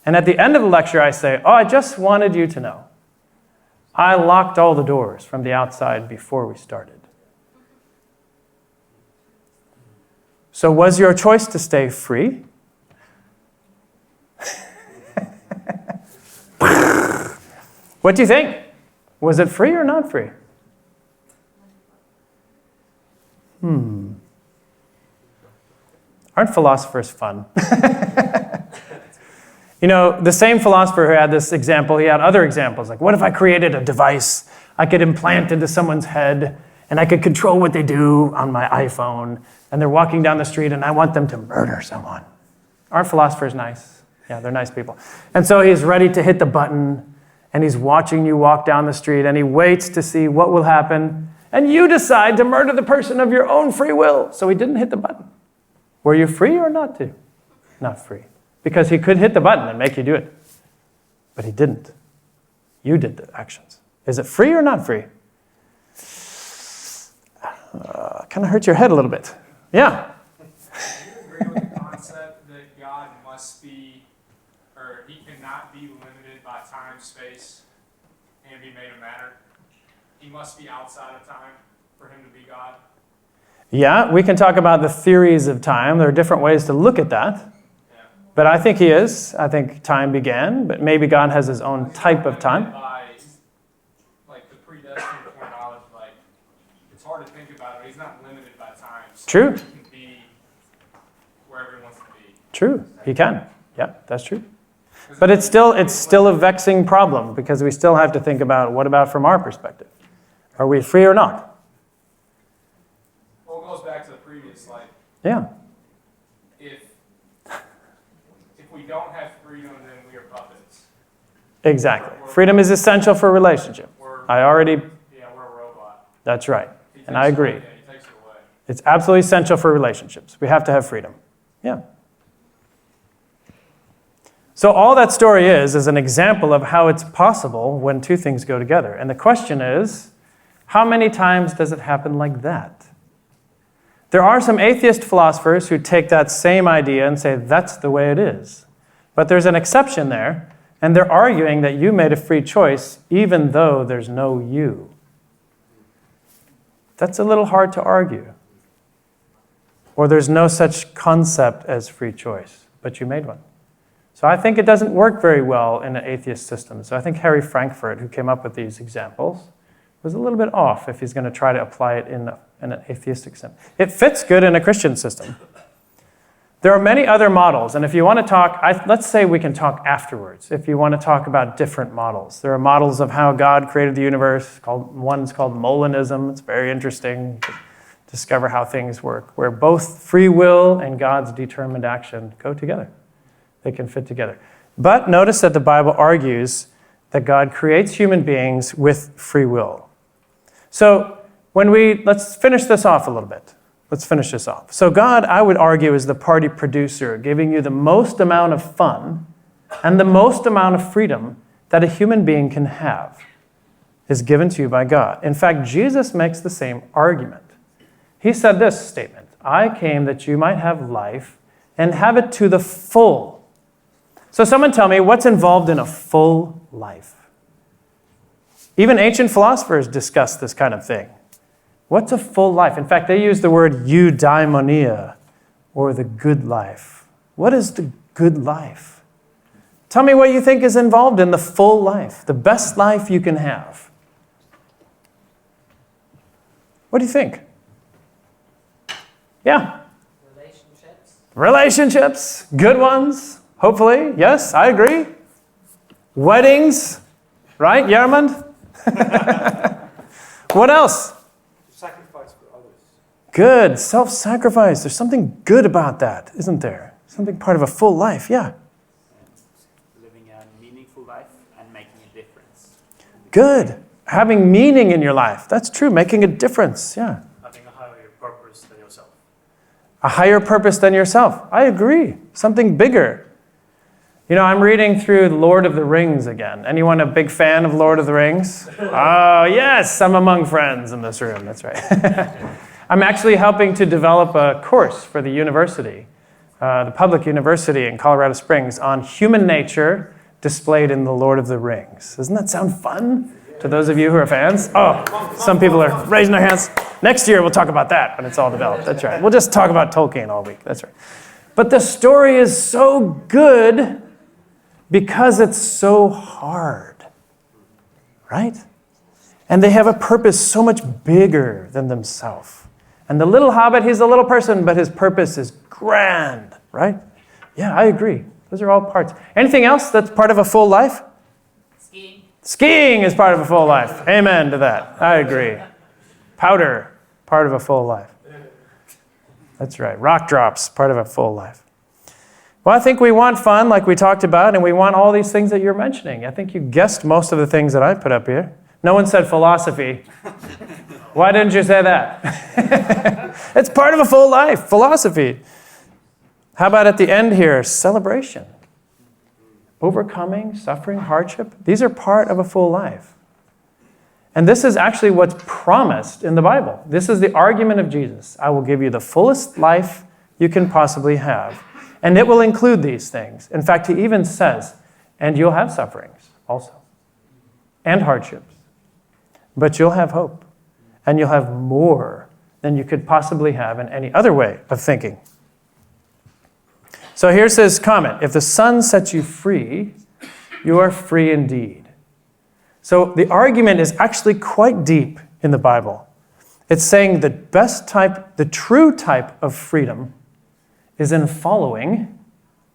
and at the end of the lecture I say, oh, I just wanted you to know. I locked all the doors from the outside before we started. So was your choice to stay free? What do you think? Was it free or not free? Aren't philosophers fun? You know, the same philosopher who had this example, he had other examples. Like, what if I created a device I could implant into someone's head and I could control what they do on my iPhone, and they're walking down the street and I want them to murder someone? Aren't philosophers nice? Yeah, they're nice people. And so he's ready to hit the button, and he's watching you walk down the street, and he waits to see what will happen, and you decide to murder the person of your own free will. So he didn't hit the button. Were you free or not to? Not free. Because he could hit the button and make you do it. But he didn't. You did the actions. Is it free or not free? Kind of hurt your head a little bit. Yeah. Do you agree with the concept that God must be, or he cannot be limited by time, space, and be made of matter? He must be outside of time for him to be God? Yeah, we can talk about the theories of time. There are different ways to look at that. Yeah. But I think he is. I think time began, but maybe God has his own type of time. By, like, the predestined foreknowledge, like, it's hard to think about it. He's not limited by time. So True. He can be wherever he wants to be. True, he can. Yeah, that's true. But it's still a vexing problem, because we still have to think about, what about from our perspective? Are we free or not? Well, it goes back to the previous, like, Yeah. if Exactly. Freedom is essential for a relationship. We're a robot. That's right. And I agree. It's absolutely essential for relationships. We have to have freedom. Yeah. So all that story is an example of how it's possible when two things go together. And the question is, how many times does it happen like that? There are some atheist philosophers who take that same idea and say that's the way it is. But there's an exception there, and they're arguing that you made a free choice even though there's no you. That's a little hard to argue. Or there's no such concept as free choice, but you made one. So I think it doesn't work very well in an atheist system. So I think Harry Frankfurt, who came up with these examples, was a little bit off if he's going to try to apply it in an atheistic system. It fits good in a Christian system. There are many other models, and if you want to talk, let's say we can talk afterwards, if you want to talk about different models. There are models of how God created the universe. One's called Molinism. It's very interesting to discover how things work, where both free will and God's determined action go together. They can fit together. But notice that the Bible argues that God creates human beings with free will. So let's finish this off a little bit. Let's finish this off. So God, I would argue, is the party producer, giving you the most amount of fun and the most amount of freedom that a human being can have is given to you by God. In fact, Jesus makes the same argument. He said this statement, I came that you might have life and have it to the full. So someone tell me, what's involved in a full life? Even ancient philosophers discuss this kind of thing. What's a full life? In fact, they use the word eudaimonia, or the good life. What is the good life? Tell me what you think is involved in the full life, the best life you can have. What do you think? Yeah? Relationships, good ones. Hopefully, yes, I agree. Weddings, right, Yermund? What else? Sacrifice for others. Good, self-sacrifice. There's something good about that, isn't there? Something part of a full life, yeah. Living a meaningful life and making a difference. Good. Having meaning in your life. That's true, making a difference, yeah. Having a higher purpose than yourself. A higher purpose than yourself. I agree. Something bigger. You know, I'm reading through Lord of the Rings again. Anyone a big fan of Lord of the Rings? Oh, yes, I'm among friends in this room. That's right. I'm actually helping to develop a course for the university, the public university in Colorado Springs, on human nature displayed in the Lord of the Rings. Doesn't that sound fun to those of you who are fans? Oh, some people are raising their hands. Next year, we'll talk about that when it's all developed. That's right. We'll just talk about Tolkien all week. That's right. But the story is so good because it's so hard, right? And they have a purpose so much bigger than themselves. And the little hobbit, he's a little person, but his purpose is grand, right? Yeah, I agree. Those are all parts. Anything else that's part of a full life? Skiing. Skiing is part of a full life. Amen to that. I agree. Powder, part of a full life. That's right. Rock drops, part of a full life. Well, I think we want fun, like we talked about, and we want all these things that you're mentioning. I think you guessed most of the things that I put up here. No one said philosophy. Why didn't you say that? It's part of a full life, philosophy. How about at the end here, celebration? Overcoming, suffering, hardship. These are part of a full life. And this is actually what's promised in the Bible. This is the argument of Jesus. I will give you the fullest life you can possibly have. And it will include these things. In fact, he even says, and you'll have sufferings also, and hardships. But you'll have hope, and you'll have more than you could possibly have in any other way of thinking. So here's his comment. If the Son sets you free, you are free indeed. So the argument is actually quite deep in the Bible. It's saying the best type, the true type of freedom is in following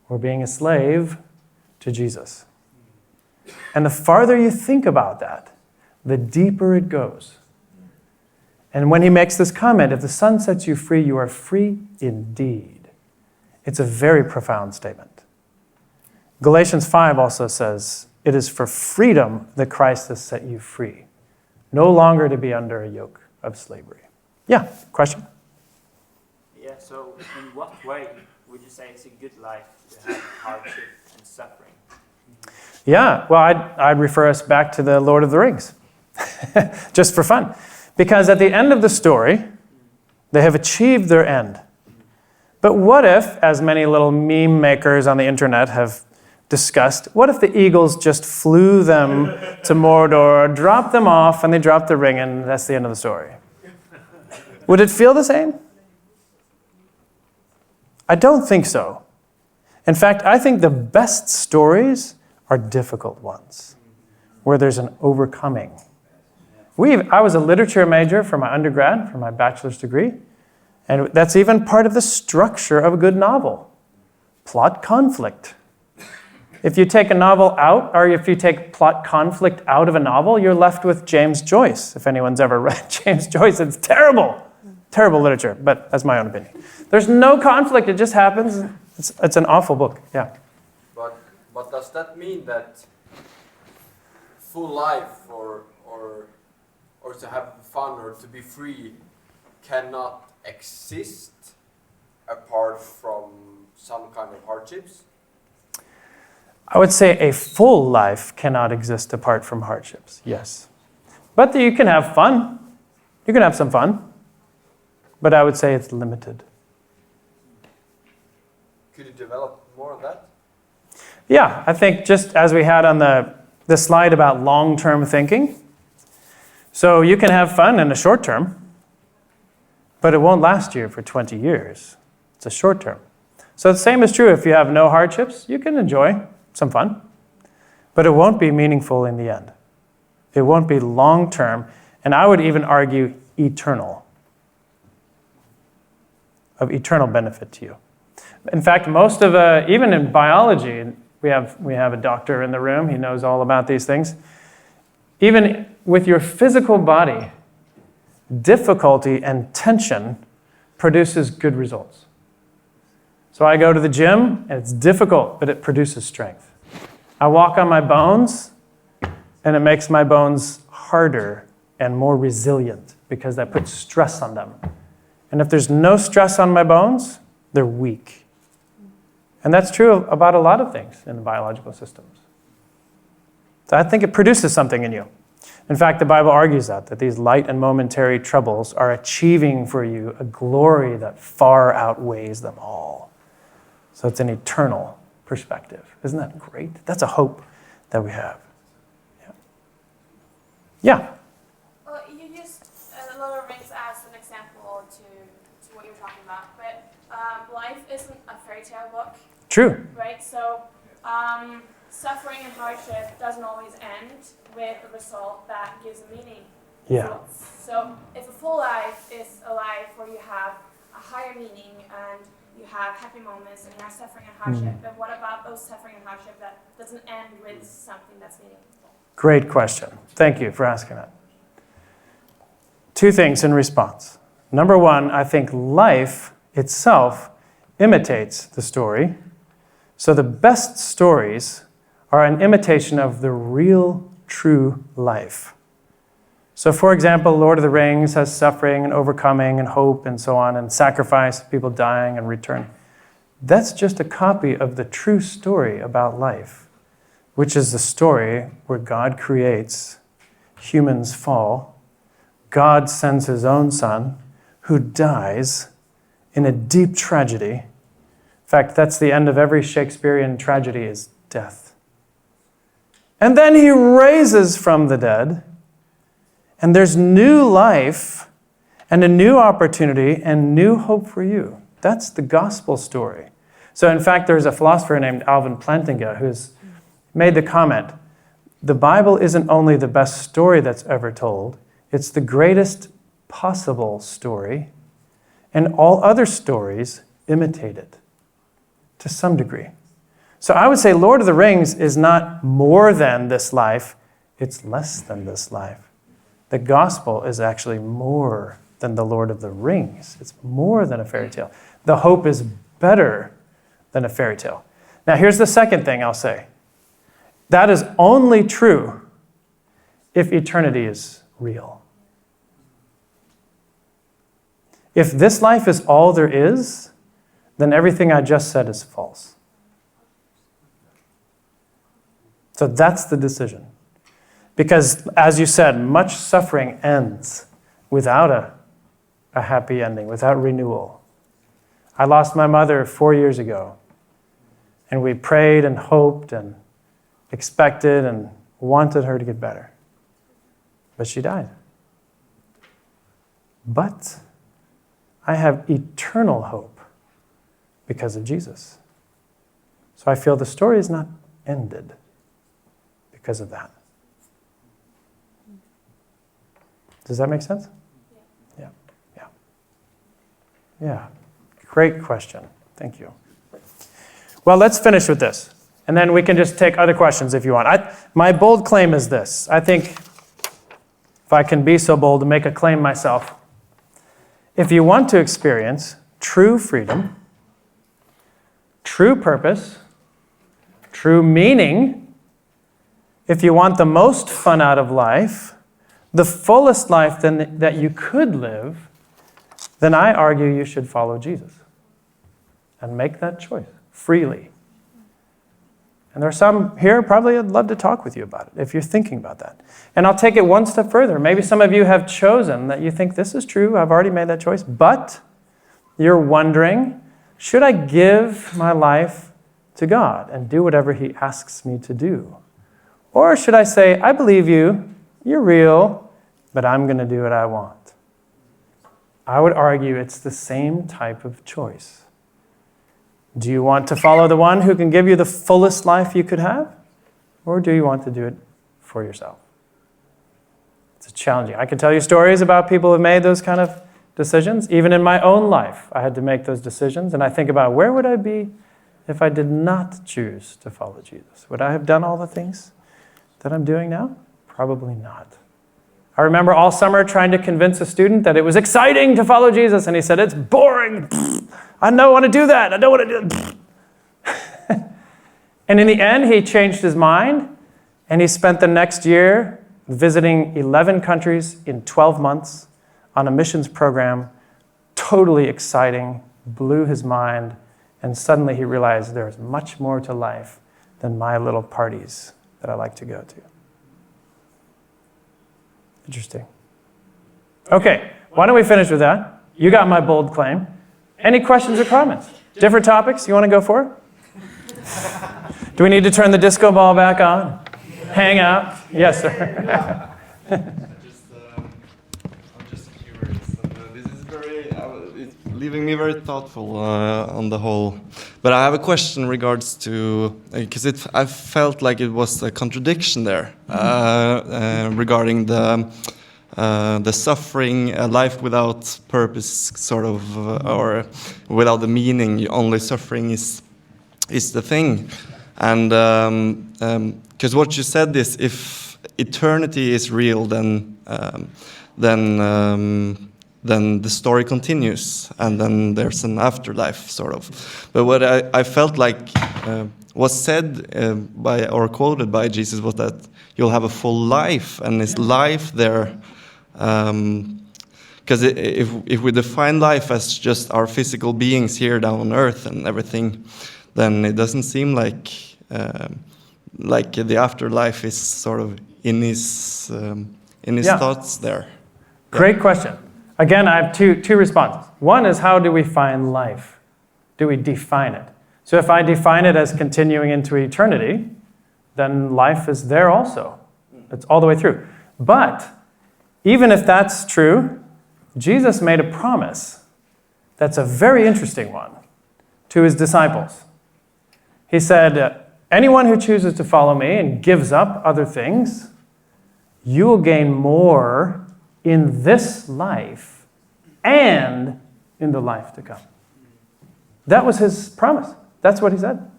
or being a slave to Jesus. And the farther you think about that, the deeper it goes. And when he makes this comment, if the Son sets you free, you are free indeed. It's a very profound statement. Galatians 5 also says, it is for freedom that Christ has set you free, no longer to be under a yoke of slavery. Yeah, question? Yeah, so in what way would you say it's a good life to have hardship and suffering? Yeah, well, I'd refer us back to the Lord of the Rings, just for fun. Because at the end of the story, they have achieved their end. But what if, as many little meme makers on the internet have discussed, what if the eagles just flew them to Mordor, dropped them off, and they dropped the ring, and that's the end of the story? Would it feel the same? I don't think so. In fact, I think the best stories are difficult ones, where there's an overcoming. I was a literature major for my undergrad, for my bachelor's degree, and that's even part of the structure of a good novel. Plot conflict. If you take a novel out, or if you take plot conflict out of a novel, you're left with James Joyce. If anyone's ever read James Joyce, it's terrible. Terrible literature, but that's my own opinion. There's no conflict, it just happens. It's an awful book, yeah. But does that mean that full life or to have fun or to be free cannot exist apart from some kind of hardships? I would say a full life cannot exist apart from hardships, yes. But you can have fun. You can have some fun. But I would say it's limited. Could you develop more on that? Yeah, I think just as we had on the slide about long-term thinking, so you can have fun in the short term, but it won't last you for 20 years. It's a short term. So the same is true if you have no hardships, you can enjoy some fun, but it won't be meaningful in the end. It won't be long-term, and I would even argue eternal, of eternal benefit to you. In fact, most of, even in biology, we have a doctor in the room, he knows all about these things. Even with your physical body, difficulty and tension produces good results. So I go to the gym, and it's difficult, but it produces strength. I walk on my bones, and it makes my bones harder and more resilient because that puts stress on them. And if there's no stress on my bones, they're weak. And that's true about a lot of things in the biological systems. So I think it produces something in you. In fact, the Bible argues that these light and momentary troubles are achieving for you a glory that far outweighs them all. So it's an eternal perspective. Isn't that great? That's a hope that we have. Yeah. Yeah. Well, you used Lord of the Rings as an example to what you're talking about, but life isn't a fairy tale book. True. Right? So suffering and hardship doesn't always end with a result that gives a meaning. Yeah. So if a full life is a life where you have a higher meaning and you have happy moments and you have suffering and hardship, then what about those suffering and hardship that doesn't end with something that's meaningful? Great question. Thank you for asking that. Two things in response. Number one, I think life itself imitates the story. So the best stories are an imitation of the real, true life. So for example, Lord of the Rings has suffering and overcoming and hope and so on, and sacrifice, people dying and returning. That's just a copy of the true story about life, which is the story where God creates, humans fall, God sends his own son, who dies in a deep tragedy. In fact, that's the end of every Shakespearean tragedy, is death. And then he raises from the dead, and there's new life and a new opportunity and new hope for you. That's the gospel story. So in fact, there's a philosopher named Alvin Plantinga who's made the comment, the Bible isn't only the best story that's ever told, it's the greatest possible story, and all other stories imitate it to some degree. So I would say Lord of the Rings is not more than this life, it's less than this life. The gospel is actually more than the Lord of the Rings. It's more than a fairy tale. The hope is better than a fairy tale. Now here's the second thing I'll say. That is only true if eternity is real. If this life is all there is, then everything I just said is false. So that's the decision. Because, as you said, much suffering ends without a happy ending, without renewal. I lost my mother 4 years ago, and we prayed and hoped and expected and wanted her to get better. But she died. But I have eternal hope because of Jesus. So I feel the story is not ended because of that. Does that make sense? Yeah. Yeah. Yeah. Great question. Thank you. Well, let's finish with this. And then we can just take other questions if you want. My bold claim is this. I think, if I can be so bold to make a claim myself, if you want to experience true freedom, true purpose, true meaning, if you want the most fun out of life, the fullest life that you could live, then I argue you should follow Jesus and make that choice freely. And there are some here probably I'd love to talk with you about it if you're thinking about that. And I'll take it one step further. Maybe some of you have chosen that you think this is true, I've already made that choice, but you're wondering, should I give my life to God and do whatever He asks me to do? Or should I say, I believe you, you're real, but I'm going to do what I want? I would argue it's the same type of choice. Do you want to follow the one who can give you the fullest life you could have? Or do you want to do it for yourself? It's challenging. I can tell you stories about people who have made those kind of decisions. Even in my own life, I had to make those decisions. And I think about where would I be if I did not choose to follow Jesus? Would I have done all the things that I'm doing now? Probably not. I remember all summer trying to convince a student that it was exciting to follow Jesus. And he said, it's boring. I don't want to do that. I don't want to do that. And in the end, he changed his mind. And he spent the next year visiting 11 countries in 12 months on a missions program. Totally exciting, blew his mind. And suddenly he realized there's much more to life than my little parties that I like to go to. Interesting. Okay, why don't we finish with that? You got my bold claim. Any questions or comments? Different topics you want to go for? Do we need to turn the disco ball back on? Hang out? Yes, sir. I'm just curious. This is it's leaving me very thoughtful on the whole. But I have a question in regards to, because I felt like it was a contradiction there regarding the suffering, a life without purpose, sort of, or without the meaning. Only suffering is the thing, and because what you said is, if eternity is real, then the story continues, and then there's an afterlife, sort of. But what I felt like was said by or quoted by Jesus was that you'll have a full life, and is life there? Because if we define life as just our physical beings here down on earth and everything, then it doesn't seem like the afterlife is sort of in his thoughts there. Great question. Again, I have two responses. One is, how do we find life? Do we define it? So if I define it as continuing into eternity, then life is there also. It's all the way through. But even if that's true, Jesus made a promise that's a very interesting one to his disciples. He said, anyone who chooses to follow me and gives up other things, you will gain more in this life and in the life to come. That was his promise. That's what he said.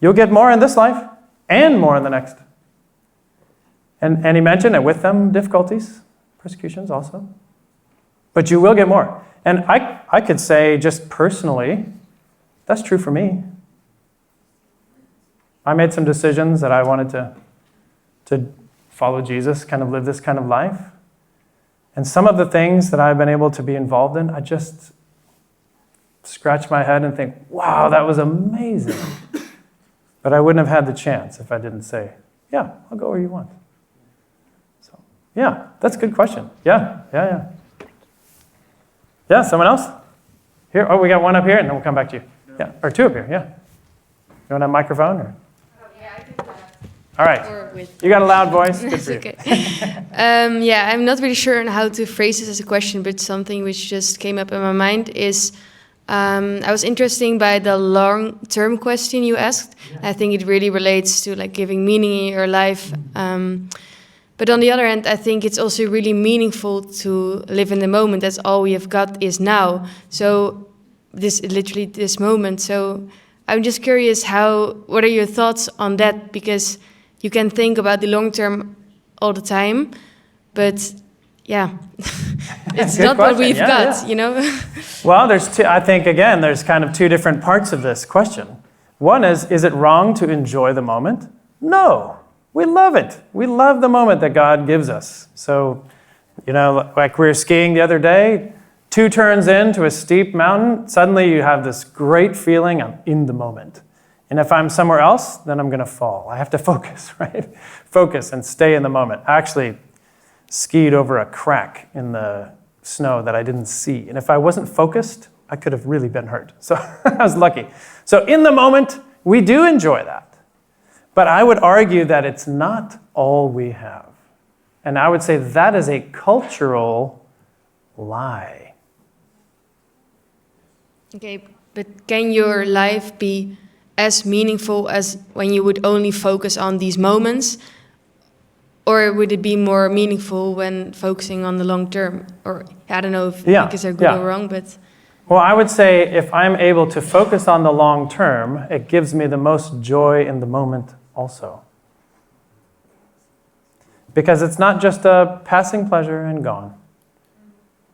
You'll get more in this life and more in the next. And he mentioned that with them difficulties, persecutions also. But you will get more. And I could say just personally, that's true for me. I made some decisions that I wanted to follow Jesus, kind of live this kind of life. And some of the things that I've been able to be involved in, I just scratch my head and think, wow, that was amazing. But I wouldn't have had the chance if I didn't say, yeah, I'll go where you want. So, yeah, that's a good question. Yeah. Yeah, someone else? Here, oh, we got one up here, and then we'll come back to you. Yeah, or two up here, yeah. You want a microphone? Or? Yeah, I can All right. You got a loud voice. Good for you. Okay. Yeah, I'm not really sure on how to phrase this as a question, but something which just came up in my mind is I was interested by the long-term question you asked. I think it really relates to like giving meaning in your life. But on the other hand, I think it's also really meaningful to live in the moment. That's all we have got is now. So literally this moment. So I'm just curious, what are your thoughts on that? Because you can think about the long term all the time, but yeah, it's not what we've got, you know? Well, I think, again, there's kind of two different parts of this question. One is it wrong to enjoy the moment? No. We love it. We love the moment that God gives us. So, you know, like we were skiing the other day, 2 turns into a steep mountain, suddenly you have this great feeling, I'm in the moment. And if I'm somewhere else, then I'm going to fall. I have to focus, right? Focus and stay in the moment. I actually skied over a crack in the snow that I didn't see. And if I wasn't focused, I could have really been hurt. So I was lucky. So in the moment, we do enjoy that. But I would argue that it's not all we have. And I would say that is a cultural lie. Okay, but can your life be as meaningful as when you would only focus on these moments? Or would it be more meaningful when focusing on the long term? Or I don't know if because they're good or wrong, but... Well, I would say if I'm able to focus on the long term, it gives me the most joy in the moment also. Because it's not just a passing pleasure and gone.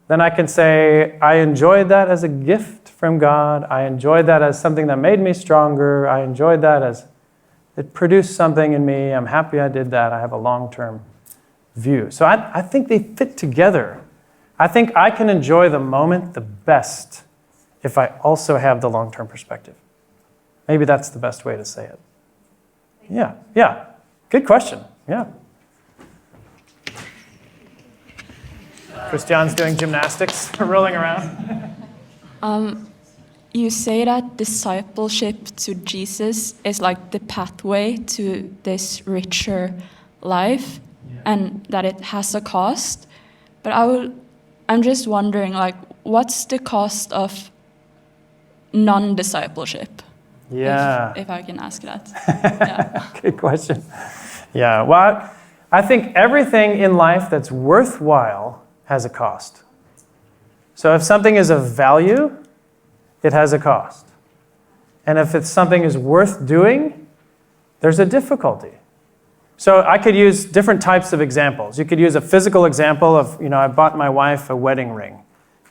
Then I can say, I enjoyed that as a gift from God. I enjoyed that as something that made me stronger. I enjoyed that as it produced something in me. I'm happy I did that. I have a long-term view. So I think they fit together. I think I can enjoy the moment the best if I also have the long-term perspective. Maybe that's the best way to say it. Yeah. Good question. Yeah. Christian's doing gymnastics, rolling around. You say that discipleship to Jesus is like the pathway to this richer life, and that it has a cost. But I'm just wondering, like, what's the cost of non-discipleship? Yeah. If I can ask that. Yeah. Good question. Yeah. Well, I think everything in life that's worthwhile has a cost. So if something is of value, it has a cost. And if something is worth doing, there's a difficulty. So I could use different types of examples. You could use a physical example of, I bought my wife a wedding ring.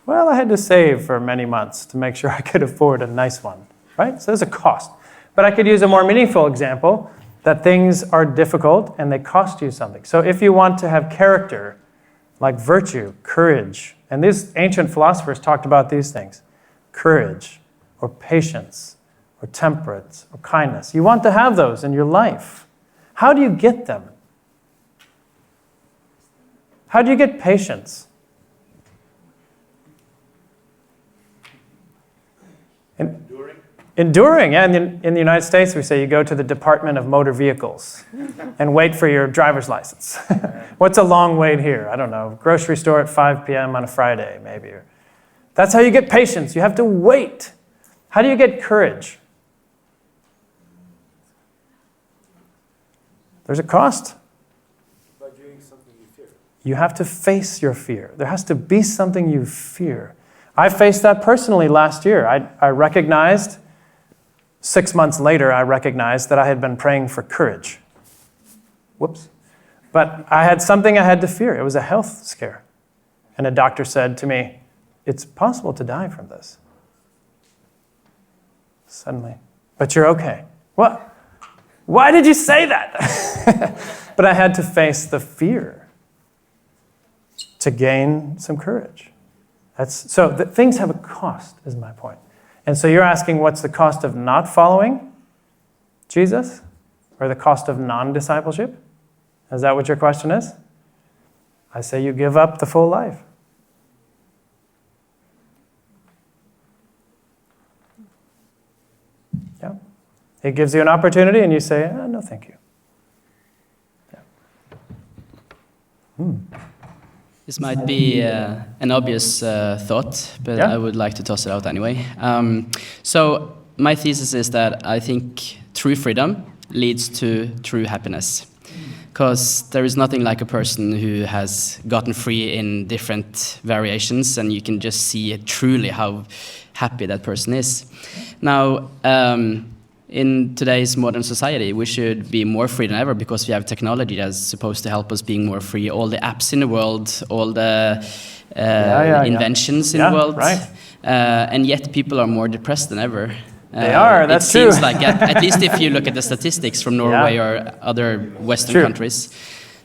Well, I had to save for many months to make sure I could afford a nice one, right? So there's a cost. But I could use a more meaningful example that things are difficult and they cost you something. So if you want to have character, like virtue, courage, and these ancient philosophers talked about these things, courage, or patience, or temperance, or kindness. You want to have those in your life. How do you get them? How do you get patience? Enduring, yeah. In the United States, we say you go to the Department of Motor Vehicles and wait for your driver's license. What's a long wait here? I don't know. Grocery store at 5 p.m. on a Friday, maybe. That's how you get patience. You have to wait. How do you get courage? There's a cost. By doing something you fear. You have to face your fear. There has to be something you fear. I faced that personally last year. I recognized, 6 months later, I recognized that I had been praying for courage. Whoops. But I had something I had to fear. It was a health scare. And a doctor said to me, it's possible to die from this. Suddenly. But you're okay. What? Why did you say that? But I had to face the fear to gain some courage. Things have a cost, is my point. And so you're asking what's the cost of not following Jesus? Or the cost of non-discipleship? Is that what your question is? I say you give up the full life. Yeah. It gives you an opportunity and you say, oh, no, thank you. Yeah. This might be an obvious thought, but I would like to toss it out anyway. So my thesis is that I think true freedom leads to true happiness. Because there is nothing like a person who has gotten free in different variations, and you can just see truly how happy that person is. Now, in today's modern society, we should be more free than ever because we have technology that's supposed to help us being more free. All the apps in the world, all the inventions in the world. Right. And yet people are more depressed than ever. They are, that's true. It seems like, at least if you look at the statistics from Norway or other Western countries.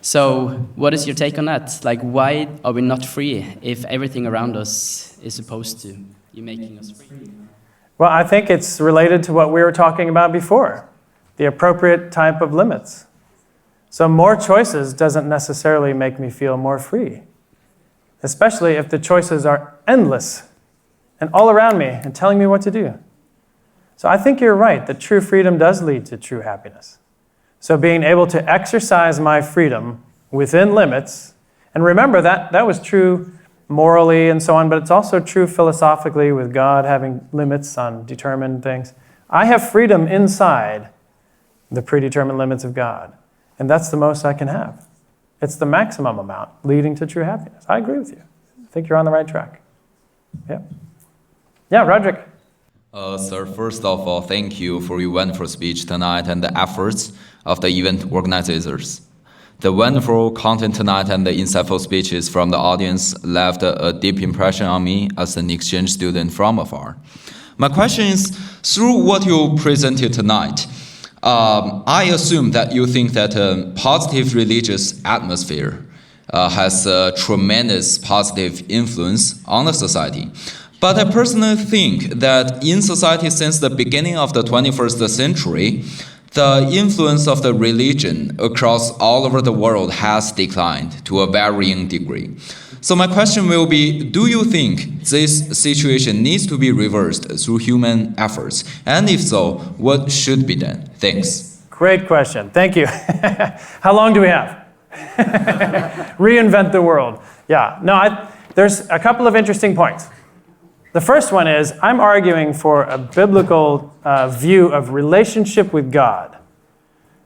So what is your take on that? Like, why are we not free if everything around us is supposed to be making us free? Well, I think it's related to what we were talking about before, the appropriate type of limits. So more choices doesn't necessarily make me feel more free, especially if the choices are endless and all around me and telling me what to do. So I think you're right, that true freedom does lead to true happiness. So being able to exercise my freedom within limits, and remember that was true morally and so on, but it's also true philosophically with God having limits on determined things. I have freedom inside the predetermined limits of God, and that's the most I can have. It's the maximum amount leading to true happiness. I agree with you. I think you're on the right track. Yeah. Yeah, Roderick. Sir, first of all, thank you for your wonderful speech tonight and the efforts of the event organizers. The wonderful content tonight and the insightful speeches from the audience left a deep impression on me as an exchange student from afar. My question is, through what you presented tonight, I assume that you think that a positive religious atmosphere has a tremendous positive influence on the society. But I personally think that in society since the beginning of the 21st century, the influence of the religion across all over the world has declined to a varying degree. So my question will be, do you think this situation needs to be reversed through human efforts? And if so, what should be done? Thanks. Great question. Thank you. How long do we have? Reinvent the world. Yeah. No, there's a couple of interesting points. The first one is, I'm arguing for a biblical view of relationship with God.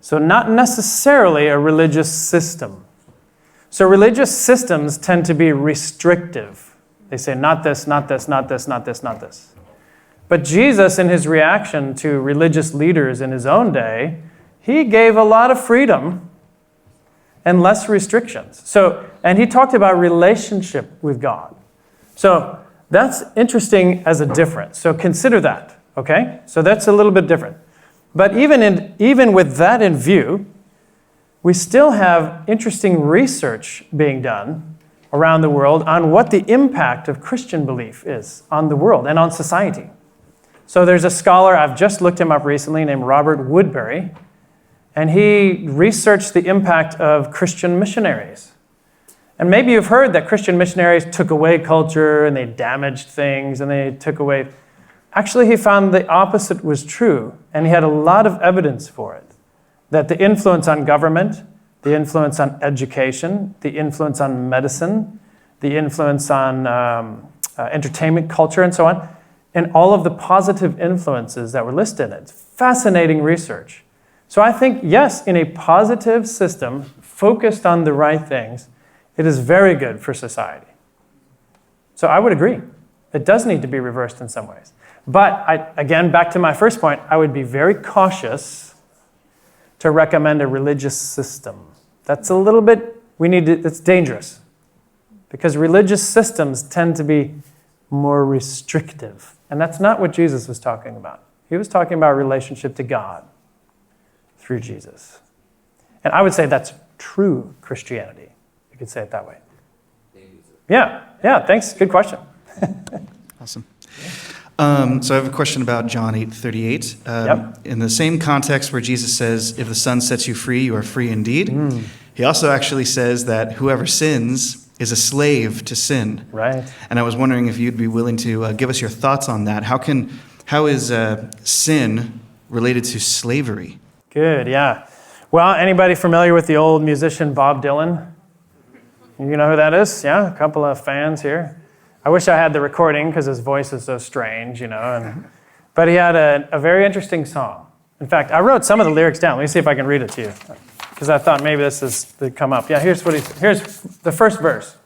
So not necessarily a religious system. So religious systems tend to be restrictive. They say, not this, not this, not this, not this, not this. But Jesus, in his reaction to religious leaders in his own day, he gave a lot of freedom and less restrictions. And he talked about relationship with God. So that's interesting as a difference. So consider that, okay? So that's a little bit different. But even with that in view, we still have interesting research being done around the world on what the impact of Christian belief is on the world and on society. So there's a scholar, I've just looked him up recently, named Robert Woodbury, and he researched the impact of Christian missionaries. And maybe you've heard that Christian missionaries took away culture and they damaged things and they took away. Actually, he found the opposite was true, and he had a lot of evidence for it. That the influence on government, the influence on education, the influence on medicine, the influence on entertainment culture and so on, and all of the positive influences that were listed in it. It's fascinating research. So I think, yes, in a positive system, focused on the right things, it is very good for society. So I would agree. It does need to be reversed in some ways. But again, back to my first point, I would be very cautious to recommend a religious system. That's a little bit, it's dangerous. Because religious systems tend to be more restrictive. And that's not what Jesus was talking about. He was talking about relationship to God. through Jesus. And I would say that's true Christianity. You could say it that way. Yeah, thanks. Good question. Awesome. So I have a question about John 8:38. In the same context where Jesus says, if the Son sets you free, you are free indeed. He also actually says that whoever sins is a slave to sin. Right. And I was wondering if you'd be willing to give us your thoughts on that. How is sin related to slavery? Good, yeah. Well, anybody familiar with the old musician Bob Dylan? You know who that is? Yeah, a couple of fans here. I wish I had the recording because his voice is so strange, but he had a very interesting song. In fact, I wrote some of the lyrics down. Let me see if I can read it to you, because I thought maybe this would come up. Yeah, here's the first verse.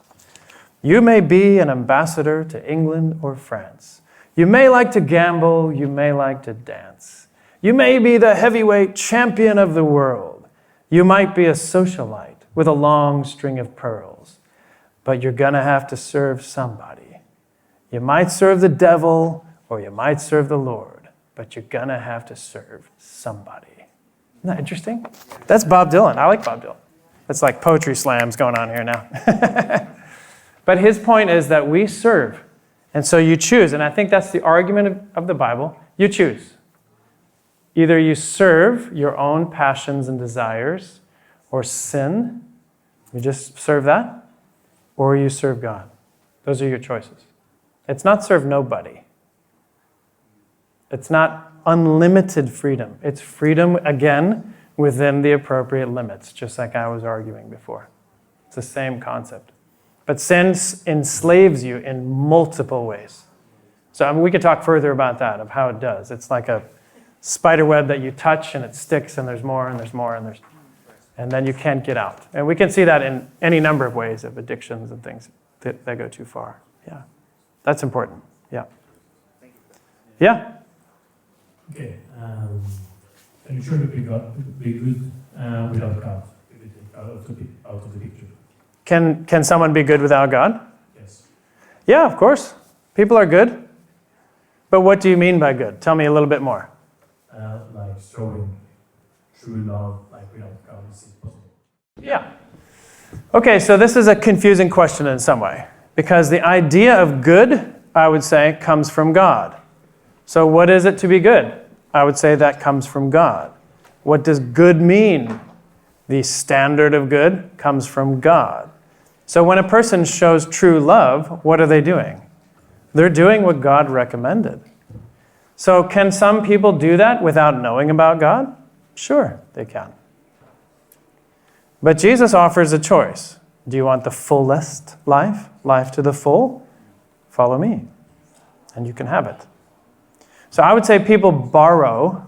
You may be an ambassador to England or France. You may like to gamble, you may like to dance. You may be the heavyweight champion of the world. You might be a socialite with a long string of pearls. But you're going to have to serve somebody. You might serve the devil or you might serve the Lord, but you're going to have to serve somebody. Isn't that interesting? That's Bob Dylan. I like Bob Dylan. It's like poetry slams going on here now. But his point is that we serve. And so you choose. And I think that's the argument of the Bible. You choose. Either you serve your own passions and desires or sin. You just serve that. Or you serve God. Those are your choices. It's not serve nobody. It's not unlimited freedom. It's freedom, again, within the appropriate limits, just like I was arguing before. It's the same concept. But sin enslaves you in multiple ways. So we could talk further about that, of how it does. It's like a spider web that you touch and it sticks and there's more and there's more and then you can't get out. And we can see that in any number of ways of addictions and things that go too far. Yeah, that's important. Yeah. Yeah? Okay. Can you truly be good without God? Out of the picture. Can someone be good without God? Yes. Yeah, of course. People are good. But what do you mean by good? Tell me a little bit more. Like showing true love, like without God, is it possible? Yeah. Okay, so this is a confusing question in some way, because the idea of good, I would say, comes from God. So what is it to be good? I would say that comes from God. What does good mean? The standard of good comes from God. So when a person shows true love, what are they doing? They're doing what God recommended. So can some people do that without knowing about God? Sure, they can. But Jesus offers a choice. Do you want the fullest life, life to the full? Follow me, and you can have it. So I would say people borrow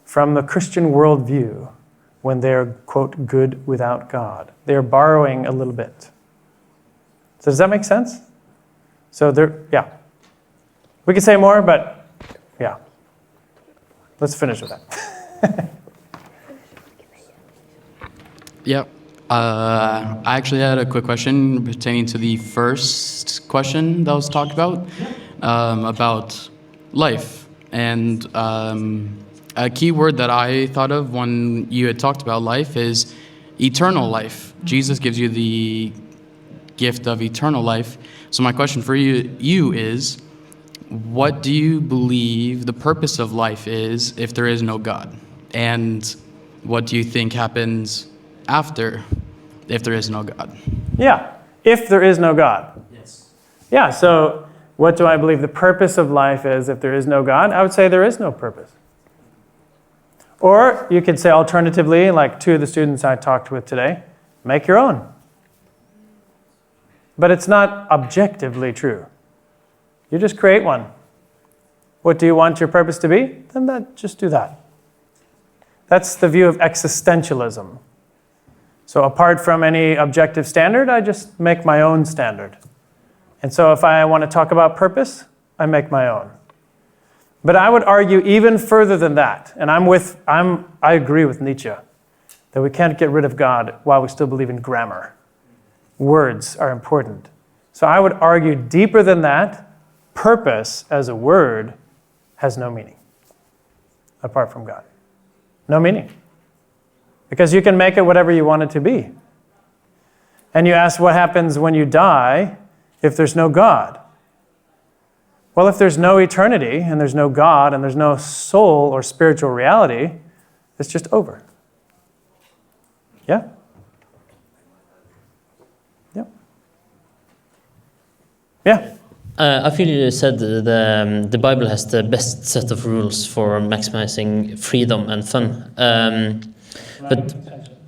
from the Christian worldview when they're, quote, good without God. They're borrowing a little bit. So does that make sense? So yeah. We could say more, but yeah. Let's finish with that. Yeah. I actually had a quick question pertaining to the first question that was talked about life. And a key word that I thought of when you had talked about life is eternal life. Jesus gives you the gift of eternal life. So my question for you is, what do you believe the purpose of life is if there is no God? And what do you think happens after if there is no God? Yeah, if there is no God. Yes. Yeah, so what do I believe the purpose of life is if there is no God? I would say there is no purpose. Or you could say alternatively, like two of the students I talked with today, make your own. But it's not objectively true. You just create one. What do you want your purpose to be? Then just do that. That's the view of existentialism. So apart from any objective standard, I just make my own standard. And so if I want to talk about purpose, I make my own. But I would argue even further than that, and I agree with Nietzsche, that we can't get rid of God while we still believe in grammar. Words are important. So I would argue deeper than that, purpose as a word has no meaning apart from God. No meaning. because you can make it whatever you want it to be. And you ask what happens when you die if there's no God. Well, if there's no eternity and there's no God and there's no soul or spiritual reality, it's just over. Yeah? Yeah. Yeah. I feel you said the Bible has the best set of rules for maximizing freedom and fun. But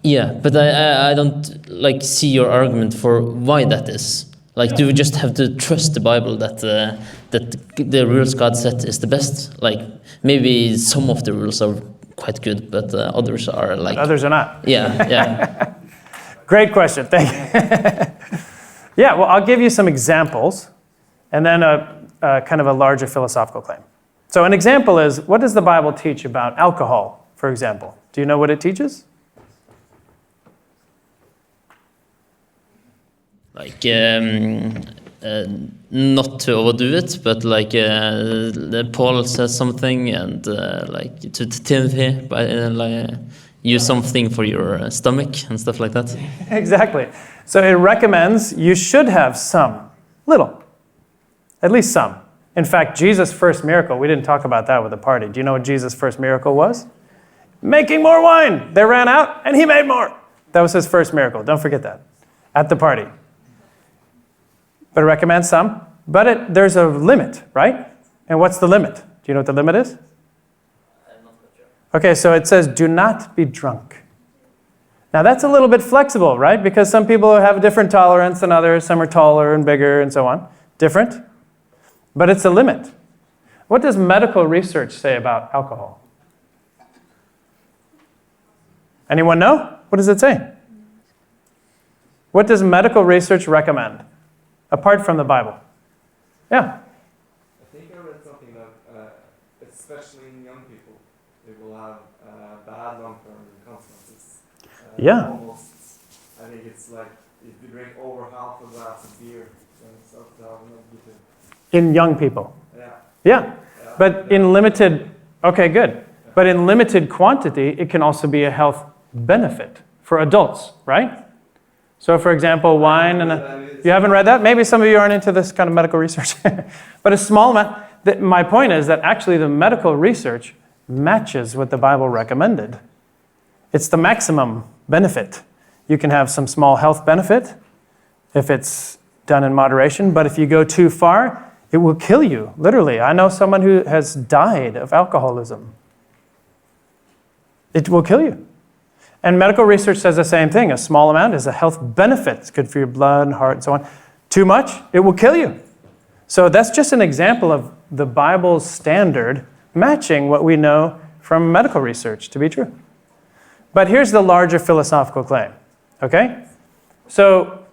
yeah, but I don't like see your argument for why that is. Like, do we just have to trust the Bible that the rules God set is the best? Like, maybe some of the rules are quite good, but others are like... But others are not. Yeah, yeah. Great question, thank you. Yeah, well, I'll give you some examples, and then a kind of a larger philosophical claim. So an example is, what does the Bible teach about alcohol, for example? Do you know what it teaches? Like, not to overdo it, but like Paul says something, and like to Timothy, use something for your stomach and stuff like that. Exactly. So it recommends you should have some, little, at least some. In fact, Jesus' first miracle, we didn't talk about that with the party. Do you know what Jesus' first miracle was? Making more wine. They ran out, and he made more. That was his first miracle. Don't forget that. At the party. But it recommends some. But there's a limit, right? And what's the limit? Do you know what the limit is? Okay, so it says, do not be drunk. Now that's a little bit flexible, right? Because some people have a different tolerance than others. Some are taller and bigger and so on. Different. But it's a limit. What does medical research say about alcohol? Anyone know? What does it say? What does medical research recommend? Apart from the Bible. Yeah. I think I read something that, especially in young people, they will have bad long-term consequences. Yeah. Almost, I think it's like if you drink over half a glass of beer, then it's up to In young people. Yeah. Yeah. But in limited, okay, good. But in limited quantity, it can also be a health benefit for adults, right? So for example, wine, and you haven't read that? Maybe some of you aren't into this kind of medical research. But a small amount, my point is that actually the medical research matches what the Bible recommended. It's the maximum benefit. You can have some small health benefit if it's done in moderation, but if you go too far, it will kill you, literally. I know someone who has died of alcoholism. It will kill you. And medical research says the same thing. A small amount is a health benefit. It's good for your blood and heart and so on. Too much, it will kill you. So that's just an example of the Bible's standard matching what we know from medical research to be true. But here's the larger philosophical claim, okay? So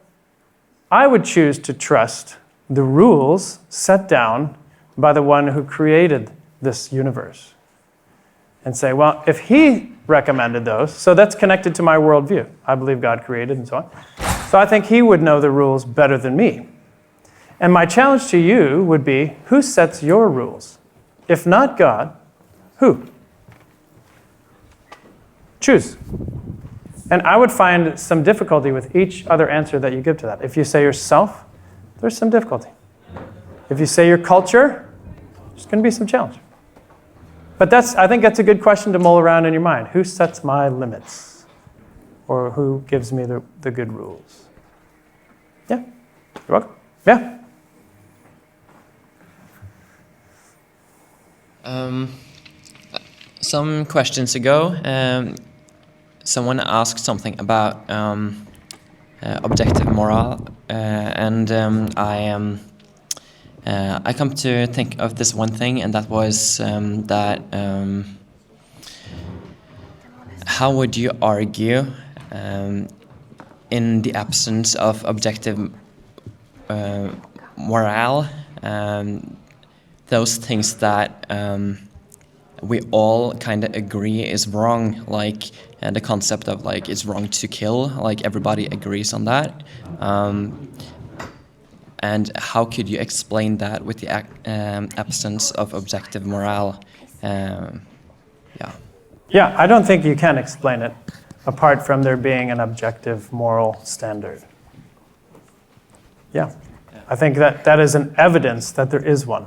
I would choose to trust the rules set down by the one who created this universe. And say, well, if he recommended those, so that's connected to my worldview. I believe God created and so on. So I think he would know the rules better than me. And my challenge to you would be, who sets your rules? If not God, who? Choose. And I would find some difficulty with each other answer that you give to that. If you say yourself, there's some difficulty. If you say your culture, there's going to be some challenge. But I think that's a good question to mull around in your mind. Who sets my limits? Or who gives me the good rules? Yeah? You're welcome. Yeah? Some questions ago, someone asked something about objective morale, and I come to think of this one thing, and that was that how would you argue in the absence of objective morale, those things that we all kind of agree is wrong, like the concept of like it's wrong to kill, like everybody agrees on that. And how could you explain that with the absence of objective morale? Yeah, I don't think you can explain it. apart from there being an objective moral standard. Yeah, I think that is an evidence that there is one.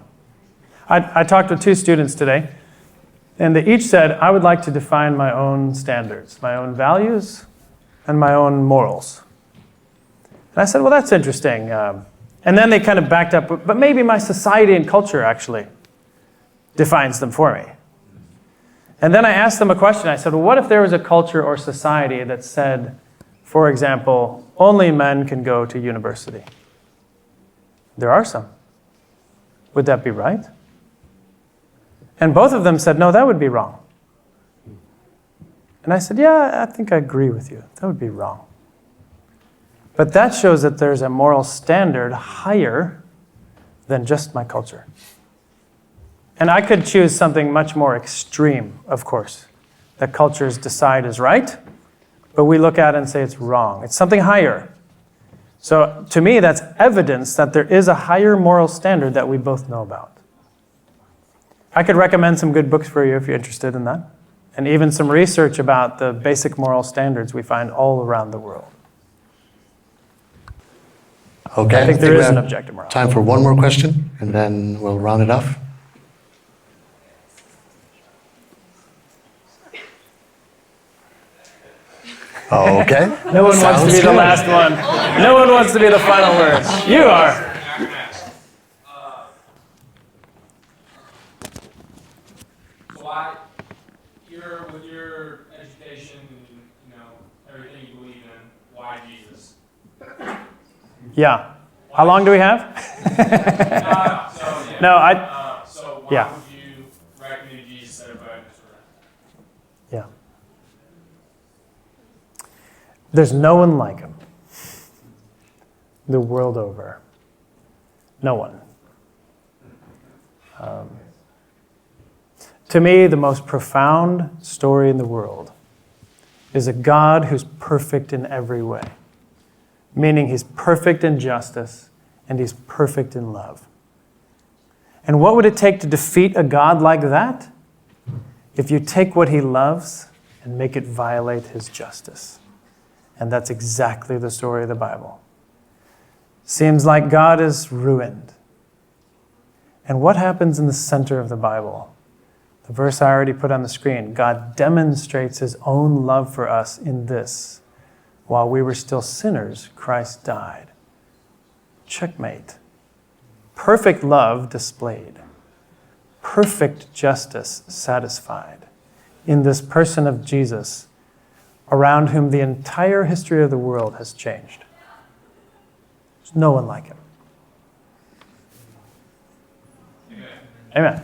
I talked with 2 students today, and they each said, I would like to define my own standards, my own values, and my own morals. And I said, well, that's interesting. And then they kind of backed up, but maybe my society and culture actually defines them for me. And then I asked them a question. I said, well, what if there was a culture or society that said, for example, only men can go to university? There are some. Would that be right? And both of them said, no, that would be wrong. And I said, yeah, I think I agree with you. That would be wrong. But that shows that there's a moral standard higher than just my culture. And I could choose something much more extreme, of course, that cultures decide is right, but we look at it and say it's wrong. It's something higher. So to me, that's evidence that there is a higher moral standard that we both know about. I could recommend some good books for you if you're interested in that, and even some research about the basic moral standards we find all around the world. Okay. I think there is an objective morality. Time for one more question, and then we'll round it off. Okay. No one wants to be the last one. No one wants to be the final word. You are. So with your education, everything you believe in, why Jesus? Yeah. How long do we have? No, So why yeah. would you recommend Jesus instead of Yeah. There's no one like him. The world over. No one. To me, the most profound story in the world is a God who's perfect in every way. Meaning he's perfect in justice and he's perfect in love. And what would it take to defeat a God like that? If you take what he loves and make it violate his justice. And that's exactly the story of the Bible. Seems like God is ruined. And what happens in the center of the Bible? The verse I already put on the screen. God demonstrates his own love for us in this. While we were still sinners, Christ died. Checkmate. Perfect love displayed. Perfect justice satisfied in this person of Jesus, around whom the entire history of the world has changed. There's no one like him. Amen.